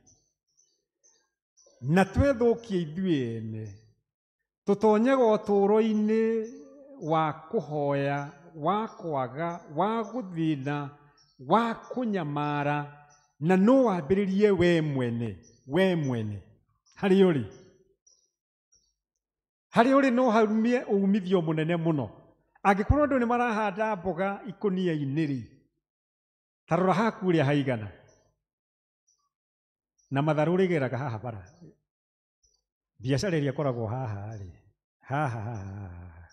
na twethukia ithuĩ ene tutonyaga ũtũũro-inĩ wa kuhoya, wa kwaga, wa guthina, wa kunyamara, na no wambĩrĩrie we mwene harĩ ũrĩ no haumie umithio mũnene mũno. Angĩkorwo andũ nĩ marahanda mboga ikũnia-inĩ rĩ, tarora haku ũrĩa haigana na matharũ rĩgeraga haha bara. Biacara ĩrĩa ĩkoragwo haha rĩ, haha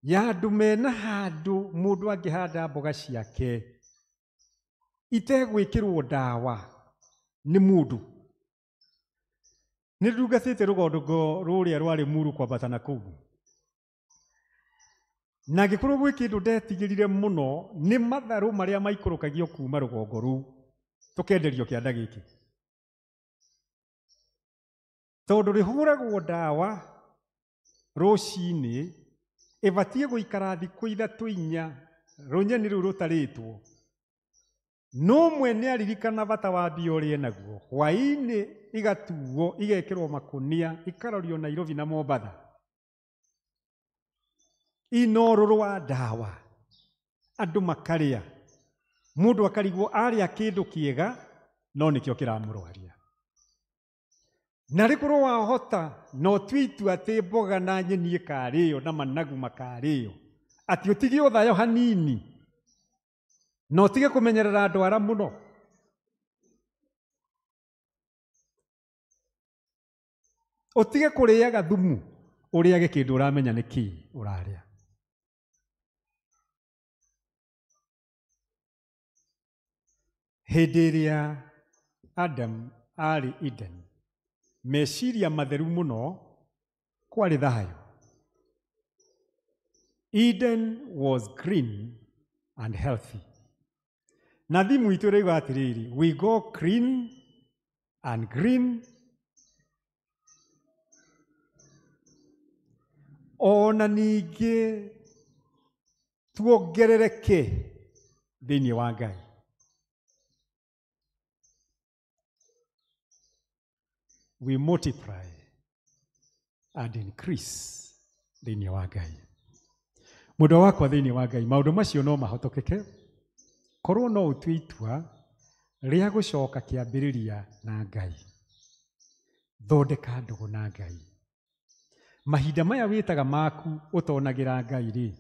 ya andũ mena handũ mũndũ angĩhanda mboga ciake itegwĩkĩrwo ndawa nĩ mũndũ. Nĩ ndungatĩte rũgongo rũrĩa rwarĩ Muru kwambata na kũu, na angĩkorwo gwĩ kĩndũ ndetigĩrire mũno nĩ matharũ marĩa maikũrũkagio kuma rũgongo rũu tũkenderio kĩanda gĩkĩ, tondũ rĩhũragwo ndawa rũcinĩ, ĩbatiĩ gũikara thikũ 3-4 rũnyeni rũu rũtarĩtwo. No mwene aririkana bata wa mbia ũrĩa naguo, hwaĩ-inĩ igatuo igekĩrwo makunia ikarorio Nairobi na Mombasa. Inorũrũ wa ndawa andũ makarĩa, mũndũ akarigwo arĩa kĩndũ kĩega no nĩkĩo kĩramũrwaria. Na rĩkorwo wahota no tue itua atĩ mboga na nyeni ĩkarĩo na managu makarĩo, atĩ ũtige ũthayo hanini na ũtige kũmenyerera ndwara mũno. Ũtige kũrĩaga thumu, ũrĩage kĩndũ ũramenya nĩ kĩĩ ũrarĩa. Hĩndĩ ĩrĩa Adam arĩ Eden, meciria matheru mũno, kwarĩ thayũ. Eden was green and healthy. Na thimu itũ ĩrauga atĩrĩrĩ, we go clean and green. Ona ningĩ tuongerereke thĩinĩ wa Ngai. We multiply and increase thĩinĩ wa Ngai. Mũndũ wakwa thĩinĩ wa Ngai, maũndũ macio no mahotokeke korwo no ũtue itua rĩa gũcoka kĩambĩrĩria na Ngai. Thondeka ndũgũ na Ngai. Mahinda maya wĩtaga maku ũtonagĩra Ngai rĩ,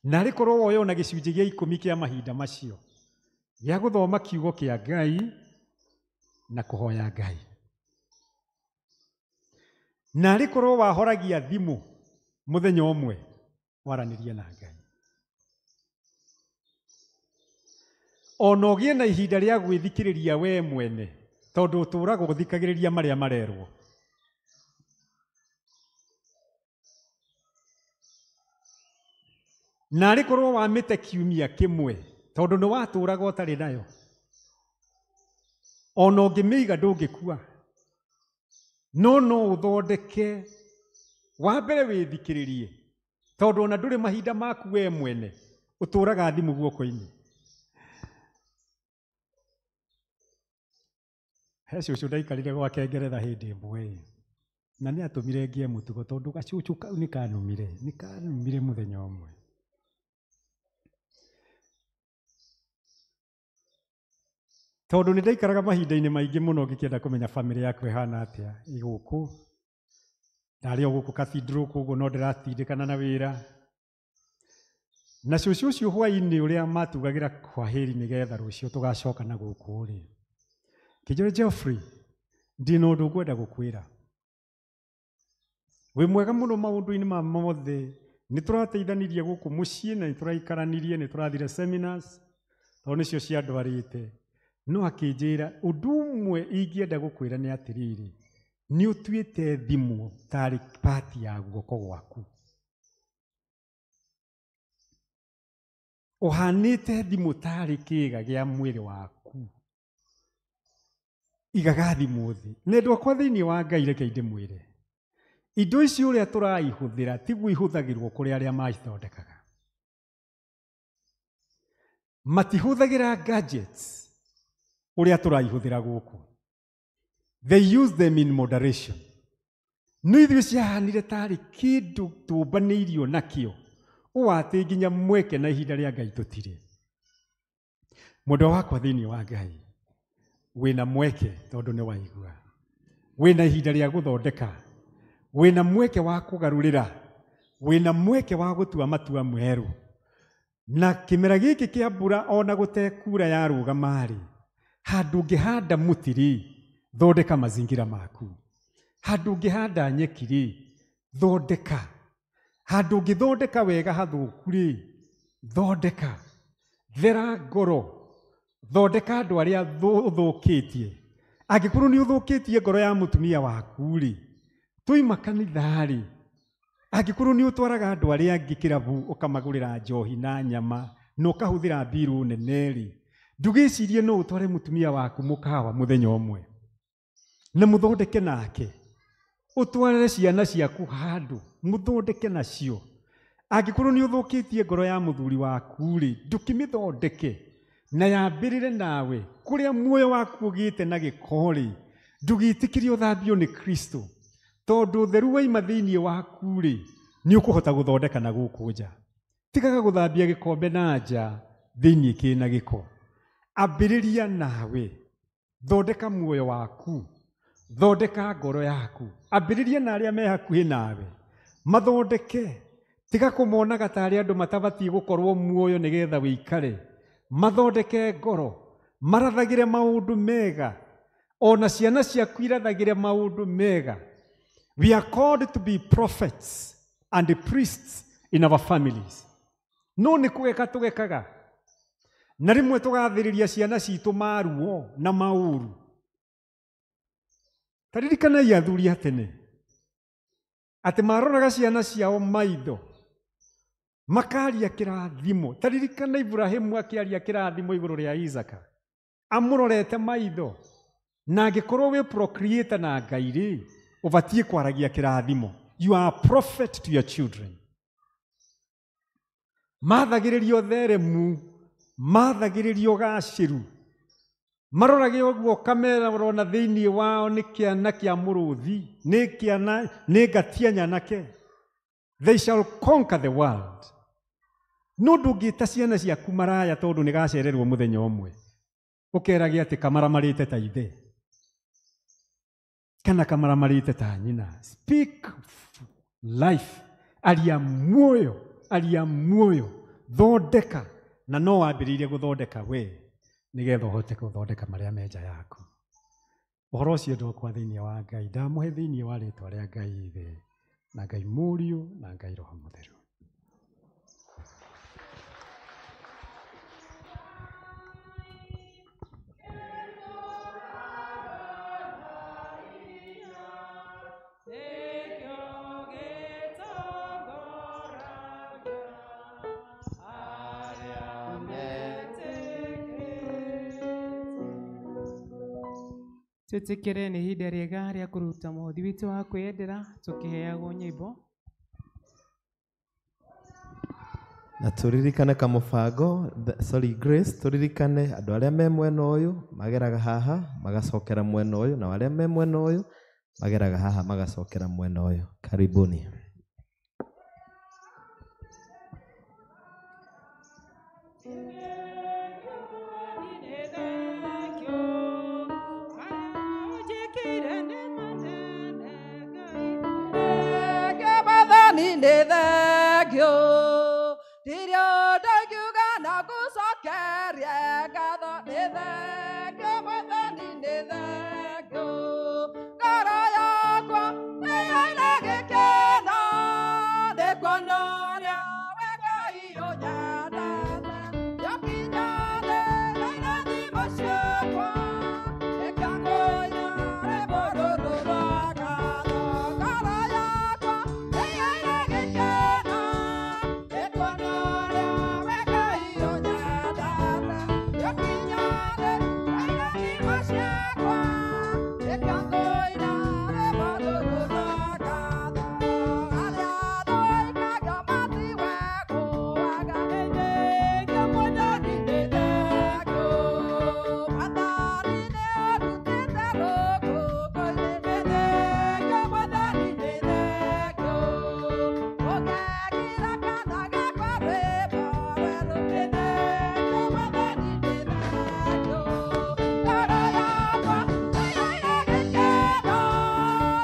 na rĩkorwo woyo na gĩcunjĩ gĩa 10 kĩa mahinda macio gĩa gũthoma kiugo kĩa Ngai na kũhoya Ngai. Na rĩkorwo wahoragia thimũ mũthenya ũmwe waranĩrie na Ngai. Ona ũgĩe na ihinda rĩa gwĩthikĩrĩria we mwene, tondũ ũtũũraga gũthikagĩrĩria marĩa marerwo. Na rĩkorwo wamĩte kiumia kĩmwe, tondũ nĩ watũũraga ũtarĩ nayo. Ona ũngĩmĩiga ndũngĩkua. No ũthondeke, wa mbere wĩthikĩrĩrie, tondũ ona ndũrĩ mahinda maku we mwene, ũtũũraga thimũ guoko-inĩ. He cũcũ ndaikarire gwake Ngeretha hĩndĩ ĩmwe, na nĩ atũmire ngie mũtugo, tondũ gacũcũ kau nĩ kanumire mũthenya ũmwe. tondu ni ndaikaraga mahinda-inĩ maingĩ mũno ngĩkĩenda kũmenya family yaku ĩhana atĩa igũkũ. Ndarĩ o gũkũ cathedral koguo no ndĩratindĩkana na wĩra. Na cũcũ ũcio hwaĩ-inĩ ũrĩa matugagĩra kwahĩri nĩgetha rũciũ tũgacoka na gũkũ rĩ. Kĩnjũrĩ Geoffrey, ndina ũndũ ngwenda gũkwĩra. Wĩ mwega mũno maũndũ-inĩ ma mothe. Nĩ tũrateithanirie gũkũ mũciĩ na nĩ tũraikaranirie, nĩ tũrathire seminars, tondũ nĩcio ciandwarĩte. No akĩnjĩra ũndũ ũmwe ingĩenda gũkwĩra nĩ atĩrĩrĩ, nĩ ũtuĩte thimũ tarĩ pati ya guoko gwaku. Ũhanĩte thimũ tarĩ kĩĩga gĩa mwĩrĩ waku. Igaga thimũ thĩ. Nendwa kwa thĩinĩ wa Ngai reke ndĩmwĩre. Indo ici ũrĩa tũraihũthĩra tiguo ihũthagĩrwo kũrĩ arĩa macithondekaga. Matihũthagĩra gadgets ũrĩa tũraihũthĩra gũkũ. They use them in moderation. No ithuĩ ciahanire tarĩ kĩndũ tũmbanĩirio nakĩo. Ũũ atĩ nginya mweke na ihinda rĩa Ngai tũtirĩ. Mũndũ wakwa thĩinĩ wa Ngai, wĩna mweke tondũ nĩ waigua. Wĩna ihinda rĩa gũthondeka. Wĩna mweke wa kũgarũrĩra. Wĩna mweke wa gũtua matua mwerũ. Na kĩmera gĩkĩ kĩa mbura ona gũtekura yarũgama rĩ, handũ ũngĩhanda mũtĩ rĩ, thondeka mazingira maku. Handũ ũngĩhanda nyeki rĩ, thondeka. Handũ ũngĩthondeka wega hathũku rĩ, thondeka. Thera ngoro. Thondeka andũ arĩa ũthũkĩtie. Angĩkorwo nĩ ũthũkĩtie ngoro ya mũtumia waku rĩ, tũima kanitha rĩ, angĩkorwo nĩ ũtwaraga andũ arĩa angĩ kĩrabu ũkamagũrĩra njohi na nyama na ũkahũthĩra mbirũ nene rĩ, ndũgĩcirie no ũtware mũtumia waku mũkawa mũthenya ũmwe na mũthondeke nake. Ũtwarĩre ciana ciaku handũ mũthondeke nacio. Angĩkorwo nĩ ũthũkĩtie ngoro ya mũthuri waku rĩ, ndũkĩmĩthondeke na yambĩrĩre nawe. Kũrĩa muoyo waku ũgĩte na gĩko rĩ, ndũgĩtĩkĩrie ũthambio nĩ Kristo. Tondũ ũtheru waima thĩinĩ waku rĩ, nĩ ũkũhota gũthondeka na gũkũ nja. Tigaga gũthambia gĩkombe na nja, thĩinĩ kĩna gĩko. Ambĩrĩria nawe. Thondeka muoyo waku. Thondeka ngoro yaku. Ambĩrĩria na arĩa me hakuhĩ nawe. Mathondeke. Tiga kũmonaga ta arĩa andũ matabatiĩ gũkorwo muoyo nĩgetha wĩikare. Mathondeke ngoro. Marathagĩre maũndũ mega. Ona ciana ciaku irathagĩre maũndũ mega. We are called to be prophets and priests in our families. No nĩ kũgeka tũgekaga. Na rĩmwe tũgathĩrĩria ciana citũ maruo na maũru. Taririkanai athuri a tene. Atĩ maroraga ciana ciao maitho. Makaria kĩrathimo. Taririkana Ibrahimu akĩaria kĩrathimo igũrũ rĩa Isaka. Amũrorete maitho. Na angĩkorwo wĩ procreator na Ngai rĩ, ũbatiĩ kwaragia kĩrathimo. You are a prophet to your children. Mathagĩrĩrio theremu. Mathagĩrĩrio gacĩru. Marorage ũguo kamera ũrona thĩinĩ wao nĩ kĩana kĩa mũrũthi. Nĩ ngatia nyanake. They shall conquer the world. No ndũngĩta ciana ciaku maraya tondũ nĩ gacererwo mũthenya ũmwe. Ũkerage atĩ kamaramarĩte ta ithe. Kana kamaramarĩte ta nyina. Speak life. Aria muoyo. Aria muoyo. Thondeka. Na no wambĩrĩirie gũthondeka we. Nĩgetha ũhote gũthondeka marĩa me nja yaku. Ũhoro ũcio ndokwa thĩinĩ wa Ngai. Ndamũhe thĩinĩ wa rĩĩtwa rĩa Ngai ithe. Na Ngai Mũriũ na Ngai Roho Mũtheru. Tũtĩkĩre nĩ ihinda rĩega rĩa kũruta mũhothi witũ wa kwĩyendera tũkĩheagwo nyĩmbo. Na tũririkane kamũbango, Grace, tũririkane andũ arĩa me mwena ũyũ mageraga haha magacokera mwena ũyũ, na arĩa me mwena ũyũ mageraga haha magacokera mwena ũyũ. Karibuni. Thank you. nĩ thengio ndirio ndakiuga na ngũcokerie ngatho nĩ thengio Mwathani nĩ thengio ngoro yakwa nĩyaina gĩkeno nĩ kuona ũrĩa we Ngai ũnyendete njokinya thĩ na irathimo ciakwa ĩkangũira rwĩmbo rũrũ rwa ngatho ngoro yakwa nĩyaina gĩkeno nĩ kuona ũrĩa we Ngai ũnyendete njokinya thĩ na irathimo ciakwa ĩkangũira rwĩmbo rũrũ rwa ngatho arĩa tũikagio matiwe kũaga nĩthengio Mwathani nĩ thengio Mwathani nĩũndutĩte rũkũngũ-inĩ nĩ thengio Mwathani nĩ thengio ũgekĩra kana gakwa rwĩmbo rwerũ nĩ thengio Mwathani nĩ thengio ngoro yakwa nĩyaina gĩkeno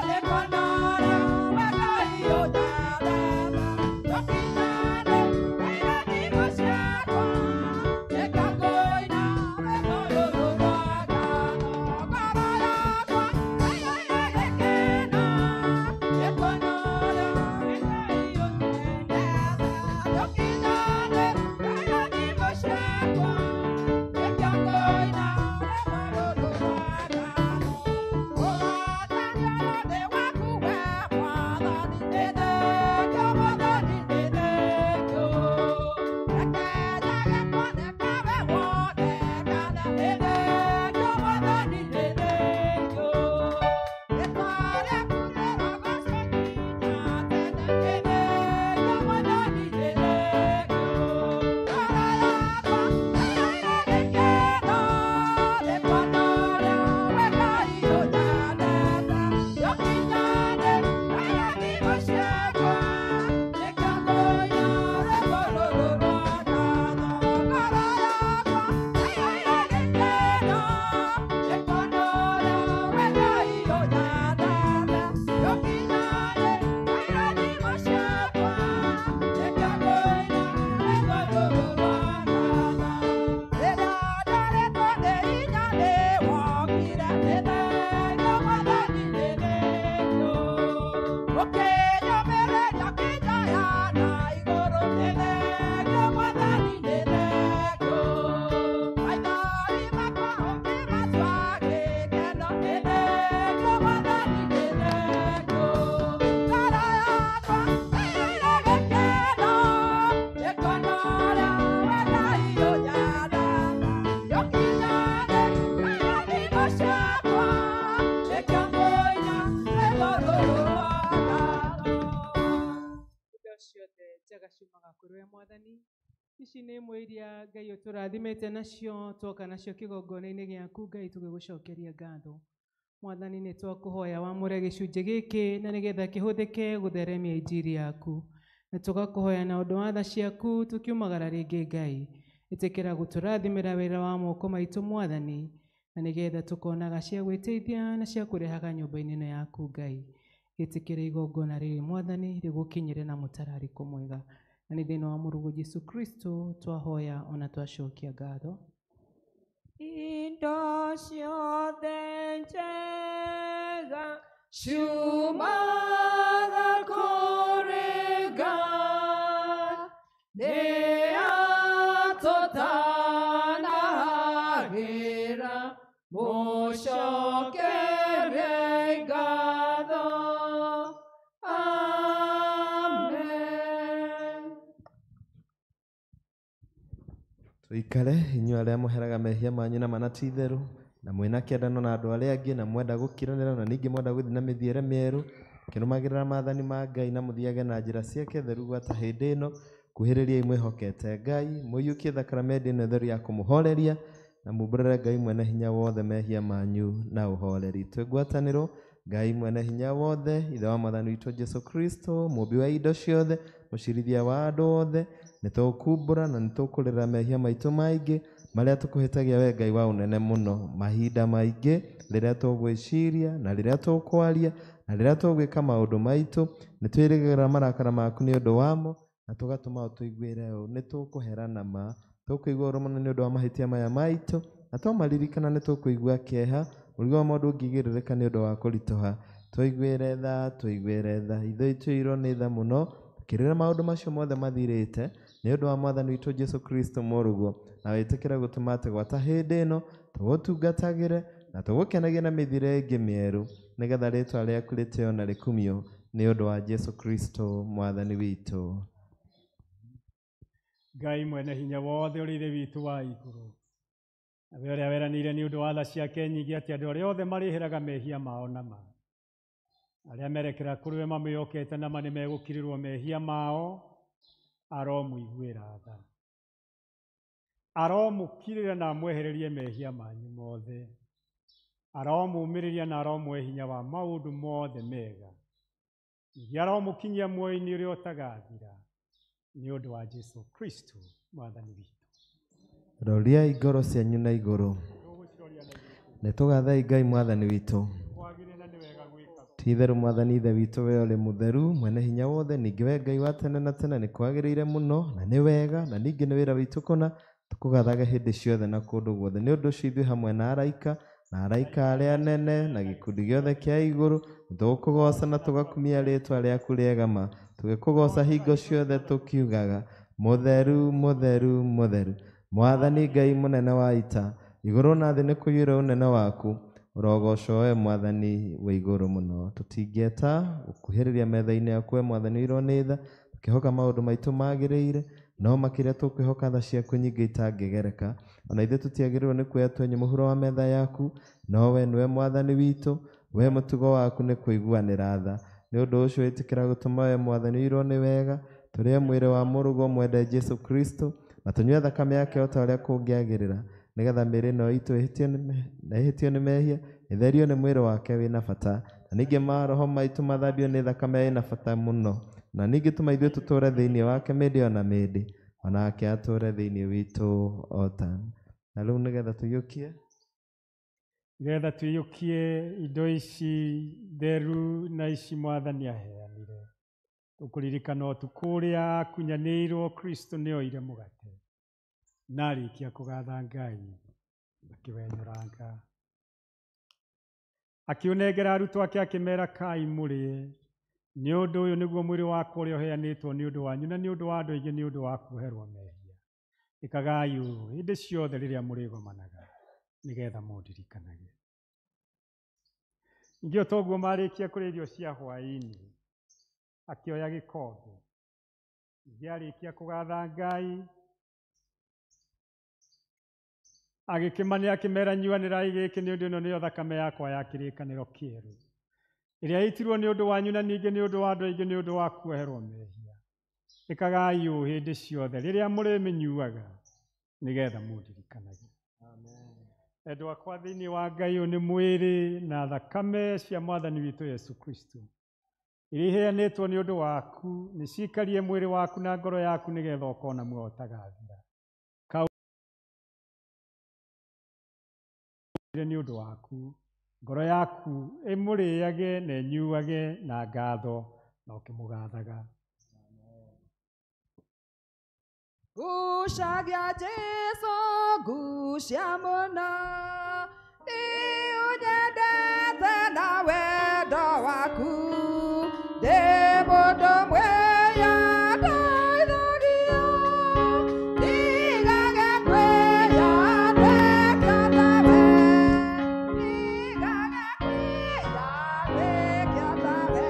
nĩ kuona ũrĩa we Ngai ũnyendete njokinya thĩ na irathimo ciakwa ĩkangũira rwĩmbo rũrũ rwa ngatho ngoro yakwa nĩyaina gĩkeno nĩ kuona ũrĩa we Ngai ũnyendete njokinya thĩ na irathimo ciakwa ĩkangũira rwĩmbo rũrũ rwa ngatho ũgatania thĩ waku we Mwathani nĩ thengio Mwathani nĩ thengio rekenyage kuoneka we wonekana nĩ thengio Mwathani nĩ thengio rĩtwa rĩaku rĩrogocwo nginya tene nĩ thengio Mwathani nĩ thengio ngoro yakwa nĩyaina gĩkeno nĩ kuona ũrĩa we Ngai ũnyendete njokinya thĩ na irathimo ciakwa ĩkangũira rwĩmbo rũrũ rwa ngatho ngoro yakwa nĩyaina gĩkeno nĩ kuona ũrĩa we Ngai ũnyendete njokinya thĩ na irathimo ciakwa ĩkangũira rwĩmbo rũrũ rwa ngatho rĩrĩa ndorĩtwo nĩ hinya nĩ wokire nĩ thengio Mwathani nĩ thengio ũkĩnyũmĩrĩria ũkĩnjoya na igũrũ nĩ thengio Mwathani nĩ thengio maithori makwa ũkĩmatua gĩkeno nĩ thengio Mwathani nĩ thengio ngoro yakwa nĩyaina gĩkeno nĩ kuona ũrĩa we Ngai ũnyendete njokinya thĩ na irathimo ciakwa ĩkangũira rwĩmbo rũrũ rwa ngatho indo ciothe njega ciumaga kũrĩ we Mwathani. Ici nĩ imwe iria Ngai ũtũrathimĩte nacio twoka nacio kĩgongona-inĩ gĩaku Ngai tũgĩgũcokeria ngatho. Mwathani nĩ twakũhoya wamũre gĩcunjĩ gĩkĩ na nĩgetha kĩhũthĩke gũtheremia injiri yaku, na tũgakũhoya na ũndũ wa tha ciaku tũkiumagara rĩngĩ Ngai, ĩtĩkĩra gũtũrathimĩra wĩra wa moko maitũ Mwathani, na nĩgetha tũkonaga cia gwĩteithia na cia kũrehaga nyũmba-inĩ ĩno yaku Ngai. Ĩtĩkĩra igongona rĩrĩ Mwathani rĩgũkinyĩre na mũtararĩko mwega, na nĩ thĩinĩ wa Mũrungu Jesũ Kristo twahoya ona twacokia ngatho. indo ciothe njega ciumaga kũrĩ Ngai rĩrĩa tũtanahagĩra mũcokerie ngatho. Amen. Tuikare inyuĩ arĩa mũheraga mehia manyu na mana ti itherũ, na mwĩna kĩendano na andũ arĩa angĩ, na mwenda gũkiranĩra na ningĩ mwenda gũthiĩ na mĩthiĩre mĩerũ, kĩrũmagĩrĩra maathani ma Ngai na mũthiage na njĩra ciake theru gwata hĩndĩ ĩno. Kuhĩrĩriai mwĩhokete Ngai, mũiyũkie thakramenti ĩno theru ya kũmũhoreria, na mumbũrĩre Ngai mwene hinya wothe mehia manyu na ũhoreri. Twĩgwatanĩrwo Ngai mwene hinya wothe, ithe wa Mwathani witũ Jesũ Kristo, mũmbi wa indo ciothe, mũcirithia wa andũ othe, nĩtũkumbũra na nĩtũkũrĩra mehia maitũ maingĩ marĩa tũkũhĩtagia we Ngai wa ũnene mũno, mahinda maingĩ rĩrĩa tũgwĩciria na rĩrĩa tũkwaria na rĩrĩa tũgwĩka maũndũ maitũ nĩ twĩrĩgĩrĩra marakara maku nĩ ũndũ wamo na tũgatũma ũtũiguĩre ũũ. Nĩ tũkũherana ma tũkũigua ũrũ mũno nĩ ũndũ wa mahĩtia maya maitũ na tũmaririkana nĩ tũkũigua kĩeha mũrigo wa maũndũ ũngĩgĩrĩrĩka nĩ ũndũ wa kũritũha. Tũiguĩre tha ithuĩ tũirwo nĩ tha mũno kĩrĩra maũndũ macio mothe mathirĩte nĩ ũndũ wa mwathani witũ Jesũ Kristo mũrũguo, na wĩtĩkĩre gũtũma atĩ gwata hĩndĩ ĩno tũgũtungatagĩre na tũgũkenagie na mĩthire ĩngĩ mĩerũ, nĩgetha rĩtwa rĩaku rĩtĩo na rĩkumio nĩ ũndũ wa Jesũ Kristo mwathani witũ. Ngai mwene hinya wothe ũrĩ ithe witũ wa igũrũ, nawe ũrĩa weranĩire nĩ ũndũ wa tha ciake nyingĩ atĩ andũ arĩa othe marĩhĩraga mehia mao na ma, arĩa merekera kũrĩ we mamĩokete na ma nĩ megũkirĩrwo mehia mao, aromũiguĩra tha, aromũkirĩra na amwehererie mehia manyu mothe, aromũmĩrĩria na aromũhe hinya wa maũndũ mothe mega, ningĩ aromũkinyia muoyo-inĩ ũrĩa ũtagathira nĩ ũndũ wa Jesũ Kristo mwathani witũ. Roriai ngoro cianyu na igũrũ, nĩ tũgathai Ngai mwathani witũ. Ti-itherũ mwathani ithe witũ we ũrĩ mũtheru mwene hinya wothe, ningĩ we Ngai wa tene na tene, nĩ kwagĩrĩire mũno na nĩ wega na ningĩ nĩ wĩra witũ kũna tũkũgathage hĩndĩ ciothe na kũndũ guothe. Nĩ ũndũ ũcio ithuĩ hamwe na araika arĩa anene na gĩkundi gĩothe kĩa igũrũ nĩtũgũkũgoca na tũgakumia rĩtwa rĩaku rĩega ma, tũgĩkũgoca hingo ciothe tũkiugaga mũtheru mũtheru mũtheru, mwathani Ngai mũnene wa ita, igũrũ na thĩ nĩ kũiyũra ũnene waku, ũrogocwo we mwathani wa igũrũ mũno. Tũtingĩeta gũkuhĩrĩria metha-inĩ yaku we mwathani wirwo nĩ tha, tũkĩhoka maũndũ maitũ magĩrĩire, no makĩria tũkwĩhoka tha ciaku nyingĩ itangĩgereka. Ona ithuĩ tũtiagĩrĩirwo nĩ kuoya twenye mũhuro wa metha yaku, no we nĩwe mwathani witũ, we mũtugo waku nĩ kũiguanĩra tha. Nĩ ũndũ ũcio wĩtĩkĩra gũtũma we mwathani wirwo nĩ wega tũrĩe mwĩrĩ wa mũrũguo mwende Jesũ Kristo na tũnyue thakame yake o ta ũrĩa kũngĩagĩrĩra, nĩgetha mĩĩrĩ ĩno itũ ĩhĩtio nĩ mehia ĩtherio nĩ mwĩrĩ wake wĩna bata, na ningĩ maroho maitũ mathambio nĩ thakame ĩna bata mũno, na ningĩ tũma ithuĩ tũtũũre thĩinĩ wake mĩndĩ ona mĩndĩ, onake atũũre thĩinĩ witũ o ta. Na rĩu nĩgetha tũiyũkie indo ici theru na ici mwathani aheanire, tũkũririkana ũtukũ ũrĩa akunyanĩirwo Kristo nĩ oire mũgate na arĩkia kũgatha Ngai akĩwenyũranga, akĩũnengera arutwo ake akĩmera kai mũrĩe, nĩ ũndũ ũyũ nĩguo mwĩrĩ wakwa ũrĩa ũheanĩtwo nĩ ũndũ wanyu na nĩ ũndũ wa andũ aingĩ nĩ ũndũ wa kuoherwo mehia. Ĩkagai ũũ hĩndĩ ciothe rĩrĩa mũrĩgomanaga, nĩgetha mũndirikanagie. Ningĩ ũtoguo marĩkia kũrĩa irio cia hwaĩ-inĩ, akĩoya gĩkombe, ningĩ arĩkia kũgatha Ngai agĩkĩmanĩra akĩmera nyuanĩrai gĩkĩ nĩ ũndũ ĩno nĩyo thakame yakwa ya kĩrĩkanĩro kĩerũ, ĩrĩa yaitirwo nĩ ũndũ wanyu na ningĩ nĩ ũndũ wa andũ aingĩ nĩ ũndũ wa kuoherwo mehia. Ĩkagai ũũ hĩndĩ ciothe rĩrĩa mũrĩmĩnyuaga, nĩgetha mũndirikanagie. Endwa akwa thĩinĩ wa Ngai, ũyũ nĩ mwĩrĩ na thakame cia mwathani witũ Yesu Kristo, iria iheanĩtwo nĩ ũndũ waku, nĩ ciikarie mwĩrĩ waku na ngoro yaku nĩgetha ũkona muoyo ũtagathira. Nĩ ũndũ waku, ngoro yaku ĩmũrĩage na ĩnyuage na ngatho na ũkĩmũgathaga. Gucagia Jesũ, gucia mũno, nĩ ũnyendete na wendo waku, ndĩ mũndũ mwĩyendithagia, ndigage kwĩyandĩka tawe, ndigage kwĩyandĩka tawe,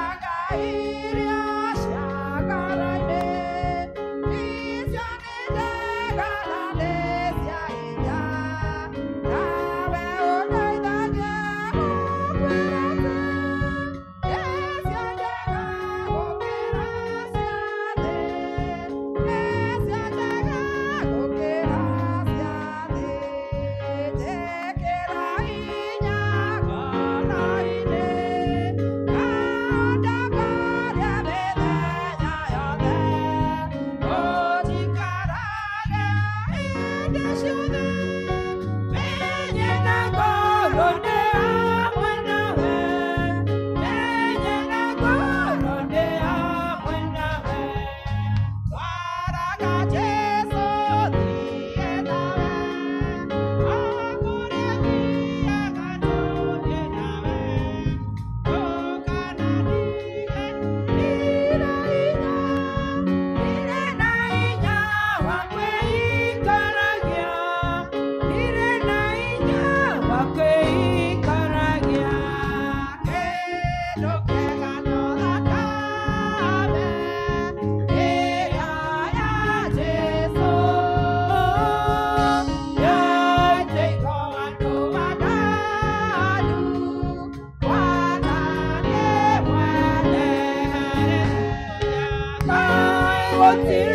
anga iria cia ngoro-inĩ. Nawe ũndeithagia gũkwĩra Yo,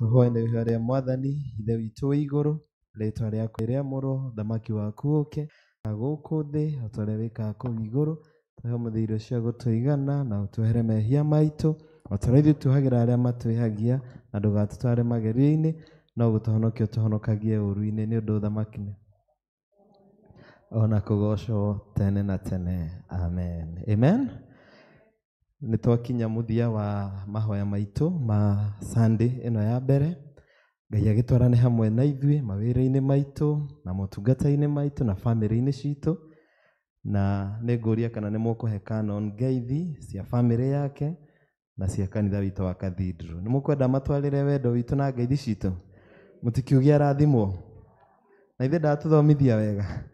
Tũhoe nĩ rĩũa rĩa Mwathani, Ithe witũ wĩ igũrũ, rĩĩtwa rĩaku rĩamũrwo, thamaki waku ũũke, na gũkũ thĩ, o ta ũrĩa wĩkaga kũu igũrũ, tũhe mũthithũ cia gũtũigana, na ũtwehere mehia maitũ, o ta ũrĩa ithuĩ tuohagĩra arĩa matwĩhagia, na ndũgatũtware magerio-inĩ, no gũtũhonokia ũtũhonokagie ũũru-inĩ, nĩ ũndũ thamaki ona kũgocwo tene na tene. Amen. Amen. Nĩ twakinya mũthia wa mahoya maitũ ma Sunday ĩno ya mbere. Ngai agĩtwarane hamwe na ithuĩ mawĩra-inĩ maitũ na motungata-inĩ maitũ na bamĩrĩ-inĩ citũ, na nĩ ngũria kana nĩ mũkũhe Canon ngeithi cia bamĩrĩ yake na cia kanitha witũ wa Cathedral. Nĩ mũkwenda matwarĩre wendo witũ na ngeithi citũ? Mũtikiugie arathimwo? Na ithe ndatũthomithia wega?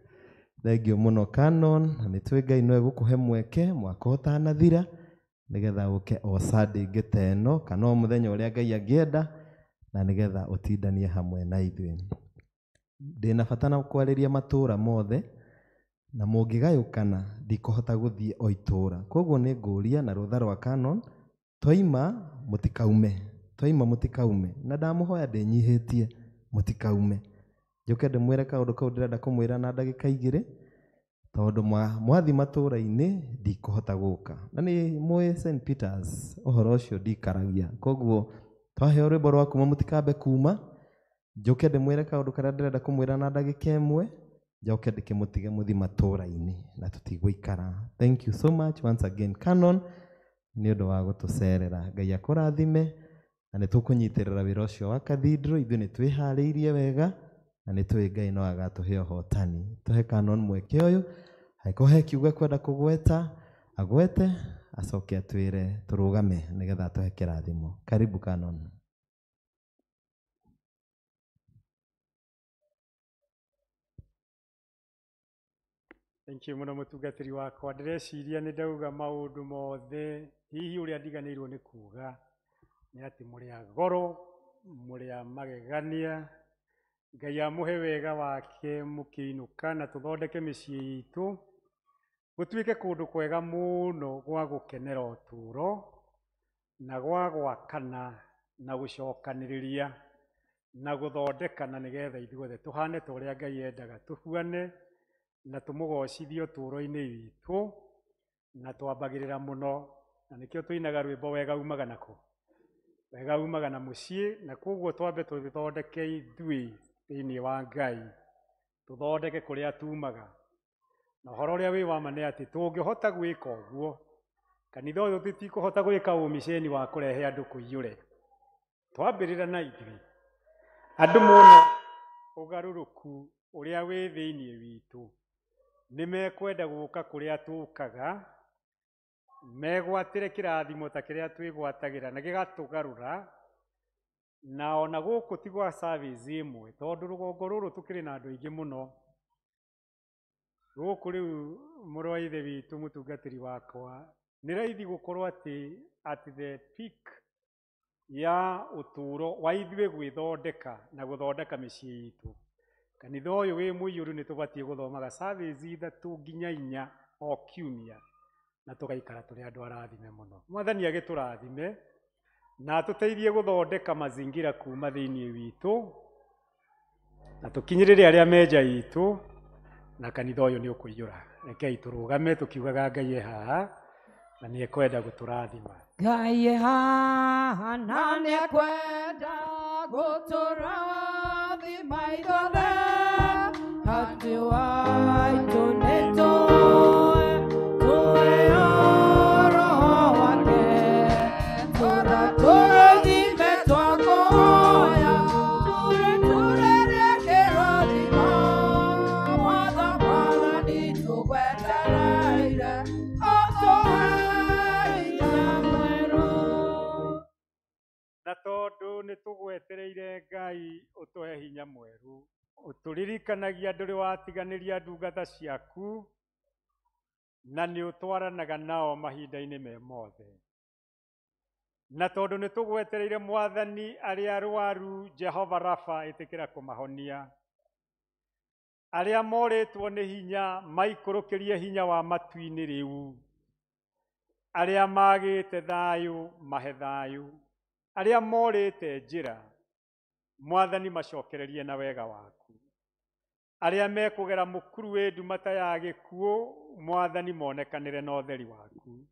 Thengiũ mũno Canon, na nĩ tũĩ Ngai no egũkũhe mweke mwaka ũtanathira, nĩgetha ũke o Sunday ingĩ ta ĩno kana o mũthenya ũrĩa Ngai angĩenda, na nĩgetha ũtindanie hamwe na ithuĩ. Ndĩna bata na kwarĩria matũũra mothe, na mũngĩgayũkana ndikũhota gũthiĩ o itũũra. Koguo nĩ ngũria na rũtha rwa Canon, twaima mũtikaume, na ndamũhoya ndĩnyihĩtie mũtikaume. Njoke ndĩmwĩre kaũndũ kau ndĩrenda kũmwĩra na ndagĩka 2, tondũ mwathi matũũra-inĩ ndikũhota gũka. Na nĩ mũĩ St. Peters ũhoro ũcio ndikaragia, koguo twaheo rwĩmbo rwa kuma mũtikambe kuma, njoke ndĩmwĩre kaũndũ karĩa ndĩrenda kũmwĩra na ndagĩka 1, njoke ndĩkĩmũtige mũthi matũũra-inĩ na tũtigũikara. Thank you so much once again Canon, nĩ ũndũ wa gũtũcerera. Ngai akũrathime, na nĩ tũkũnyitĩrĩra wĩra ũcio wa Cathedral. Ithuĩ nĩ twĩharĩirie wega, na nĩ tũĩ Ngai no agatũhe ũhotani. Tũhe Canon mweke ũyũ, angĩkorwo he kiugo kwenda kũgweta agwete, acoke atwĩre tũrũgame nĩgetha tũhe kĩrathimo. Karibu Canon. Thank you mũno mũtungatĩri wakwa. Ndĩreciria nĩ ndauga maũndũ mothe, hihi ũrĩa ndiganĩirwo nĩ kuuga nĩ atĩ mũrĩ a goro, mũrĩ a magegania. Ngai amũhe wega wake mũkĩinũka na tũthondeke mĩciĩ itũ, gũtuĩke kũndũ kwega mũno gwa gũkenera ũtũũro na gwa gwakana na gũcokanĩrĩria na gũthondekana, nĩgetha ithuothe tũhane ta ũrĩa Ngai endaga tũhuane, na tũmũgocithie ũtũũro-inĩ witũ, na twambagĩrĩra mũno, na nĩkĩo tũinaga rwĩmbo wega umaga nakũ? Wega umaga na mũciĩ. Na koguo twambe tũthondeke ithuĩ thĩinĩ wa Ngai, tũthondeke kũrĩa tumaga. Na ũhoro ũrĩa wĩ wa ma nĩ atĩ tũngĩhota gwĩka ũguo, kanitha ũyũ tũtikũhota gwĩka ũmiceni wa kũrehe andũ kũiyũre. Twambĩrĩra na ithuĩ, andũ mona ũgarũrũku ũrĩa wĩ thĩinĩ witũ, nĩ mekwenda gũka kũrĩa tũkaga, megwatĩre kĩrathimo ta kĩrĩa twĩgwatagĩra na gĩgatũgarũra. Na ona gũkũ ti gwa service ĩmwe, tondũ rũgongo rũrũ tũkĩrĩ na andũ aingĩ mũno. Gũkũ rĩu mũrũ wa ithe witũ mũtungatĩri wakwa, nĩ raithi gũkorwo atĩ at the peak ya ũtũũro wa ithuĩ gwĩthondeka na gũthondeka mĩciĩ itũ. Kanitha ũyũ wĩ mũiyũru nĩ tũbatiĩ gũthomaga service 3 nginya 4 o kiumia, na tũgaikara tũrĩ andũ arathime mũno. Mwathani agĩtũrathime na tũteithie gũthondeka mazingira kuma thĩinĩ witũ, na tũkinyĩrĩre arĩa menja itũ, na kanitha ũyũ nĩ ũkũiyũra. Rekei tũrũgame tũkiugaga Ngai e haha na nĩ ekwenda gũtũrathima. Ngai e haha na nĩ ekwenda gũtũrathima ithuothe, atĩ waitũ nĩ tũĩ Roho wake, tũrathime twakũhoya, tũreturerie kĩrathimo, Mwathani tũgwetereire, ũtũhe hinya mwerũ. Na tondũ nĩ tũgwetereire Ngai ũtũhe hinya mwerũ, ũtũririkanagia ndũrĩ watiganĩria ndungata ciaku, na nĩ ũtwaranaga nao mahinda-inĩ me mothe. Na tondũ nĩ tũgwetereire Mwathani arĩa arwaru, Jehova Rafa ĩtĩkĩra kũmahonia. Arĩa morĩtwo nĩ hinya maikũrũkĩrie hinya wa matu-inĩ rĩu. Arĩa magĩte thayũ mahe thayũ. Arĩa morĩte njĩra Mwathani macokererie na wega waku. Arĩa mekũgera mũkuru wĩ ndumata ya gĩkuũ, Mwathani monekanĩre na ũtheri waku.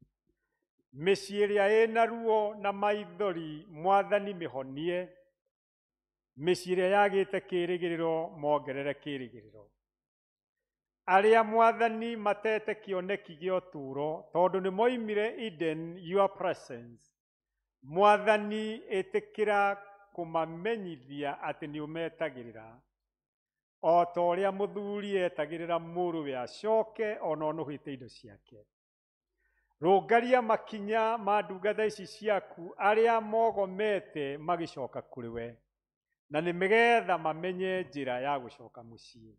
Mĩciĩ ĩrĩa ĩna ruo na maithori, Mwathani mĩhonie. Mĩciĩ ĩrĩa yagĩte kĩĩrĩgĩrĩro, mongerere kĩĩrĩgĩrĩro. Arĩa Mwathani matete kĩoneki gĩa ũtũũro, tondũ nĩ moimire Eden, your presence, Mwathani ĩtĩkĩra kũmamenyithia atĩ nĩ ũmetagĩrĩra, o ta ũrĩa mũthuri etagĩrĩra mũrũwe acoke ona onũhĩte indo ciake. Rũngaria makinya ma ndungata ici ciaku arĩa mogomete magĩcoka kũrĩ we, na nĩ mĩgetha mamenye njĩra ya gũcoka mũciĩ.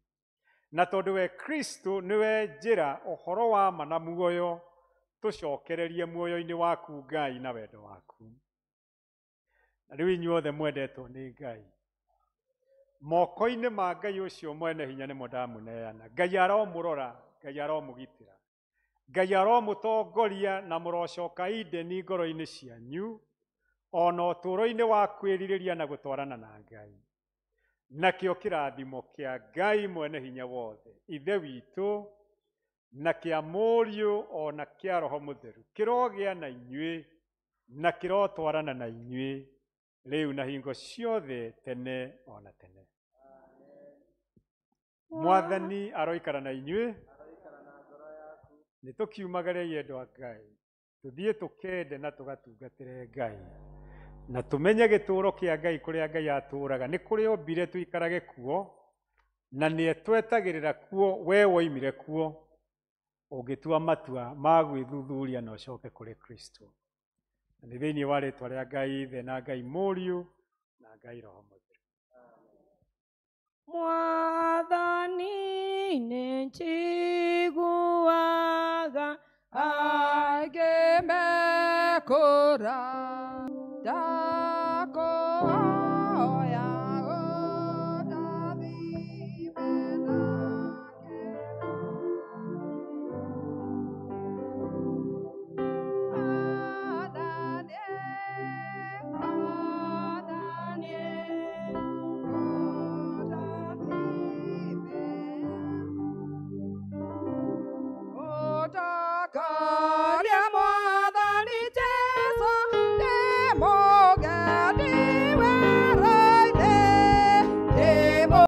Na tondũ we Kristo nĩwe njĩra, ũhoro wa ma na muoyo, tũcokererie muoyo-inĩ waku Ngai na wendo waku. Na rĩu inyuothe mwendetwo nĩ Ngai, moko-inĩ ma Ngai ũcio mwene hinya nĩmo ndamũneana. Ngai aromũrora, Ngai aromũgitĩra, Ngai aromũtongoria na mũrocoka Ideni ngoro-inĩ cianyu, ona ũtũũro-inĩ wa kwĩrirĩria na gũtwarana na Ngai. Nakĩo kĩrathimo kĩa Ngai mwene hinya wothe, Ithe witũ, na kĩa Mũriũ ona kĩa Roho Mũtheru kĩrogĩa na inyuĩ na kĩrotwarana na inyuĩ rĩu na hingo ciothe tene ona tene. Mwathani aroikara na inyuĩ. Nĩ tũkiumagare endwa a Ngai, tũthiĩ tũkende na tũgatungatĩre Ngai, na tũmenye gĩtũũro kĩa Ngai kũrĩa Ngai atũũraga nĩ kũrĩa ombire tũikarage kuo, na nĩ etwetagĩrĩra kuo. We woimire kuo, ũngĩtua matua ma gwĩthuthuria na ũcoke kũrĩ Kristo. Na nĩ thĩinĩ wa rĩĩtwa rĩa Ngai Ithe na Ngai Mũriũ na Ngai Roho Mũtheru. Mwathani nĩ njiguaga angĩ mekũra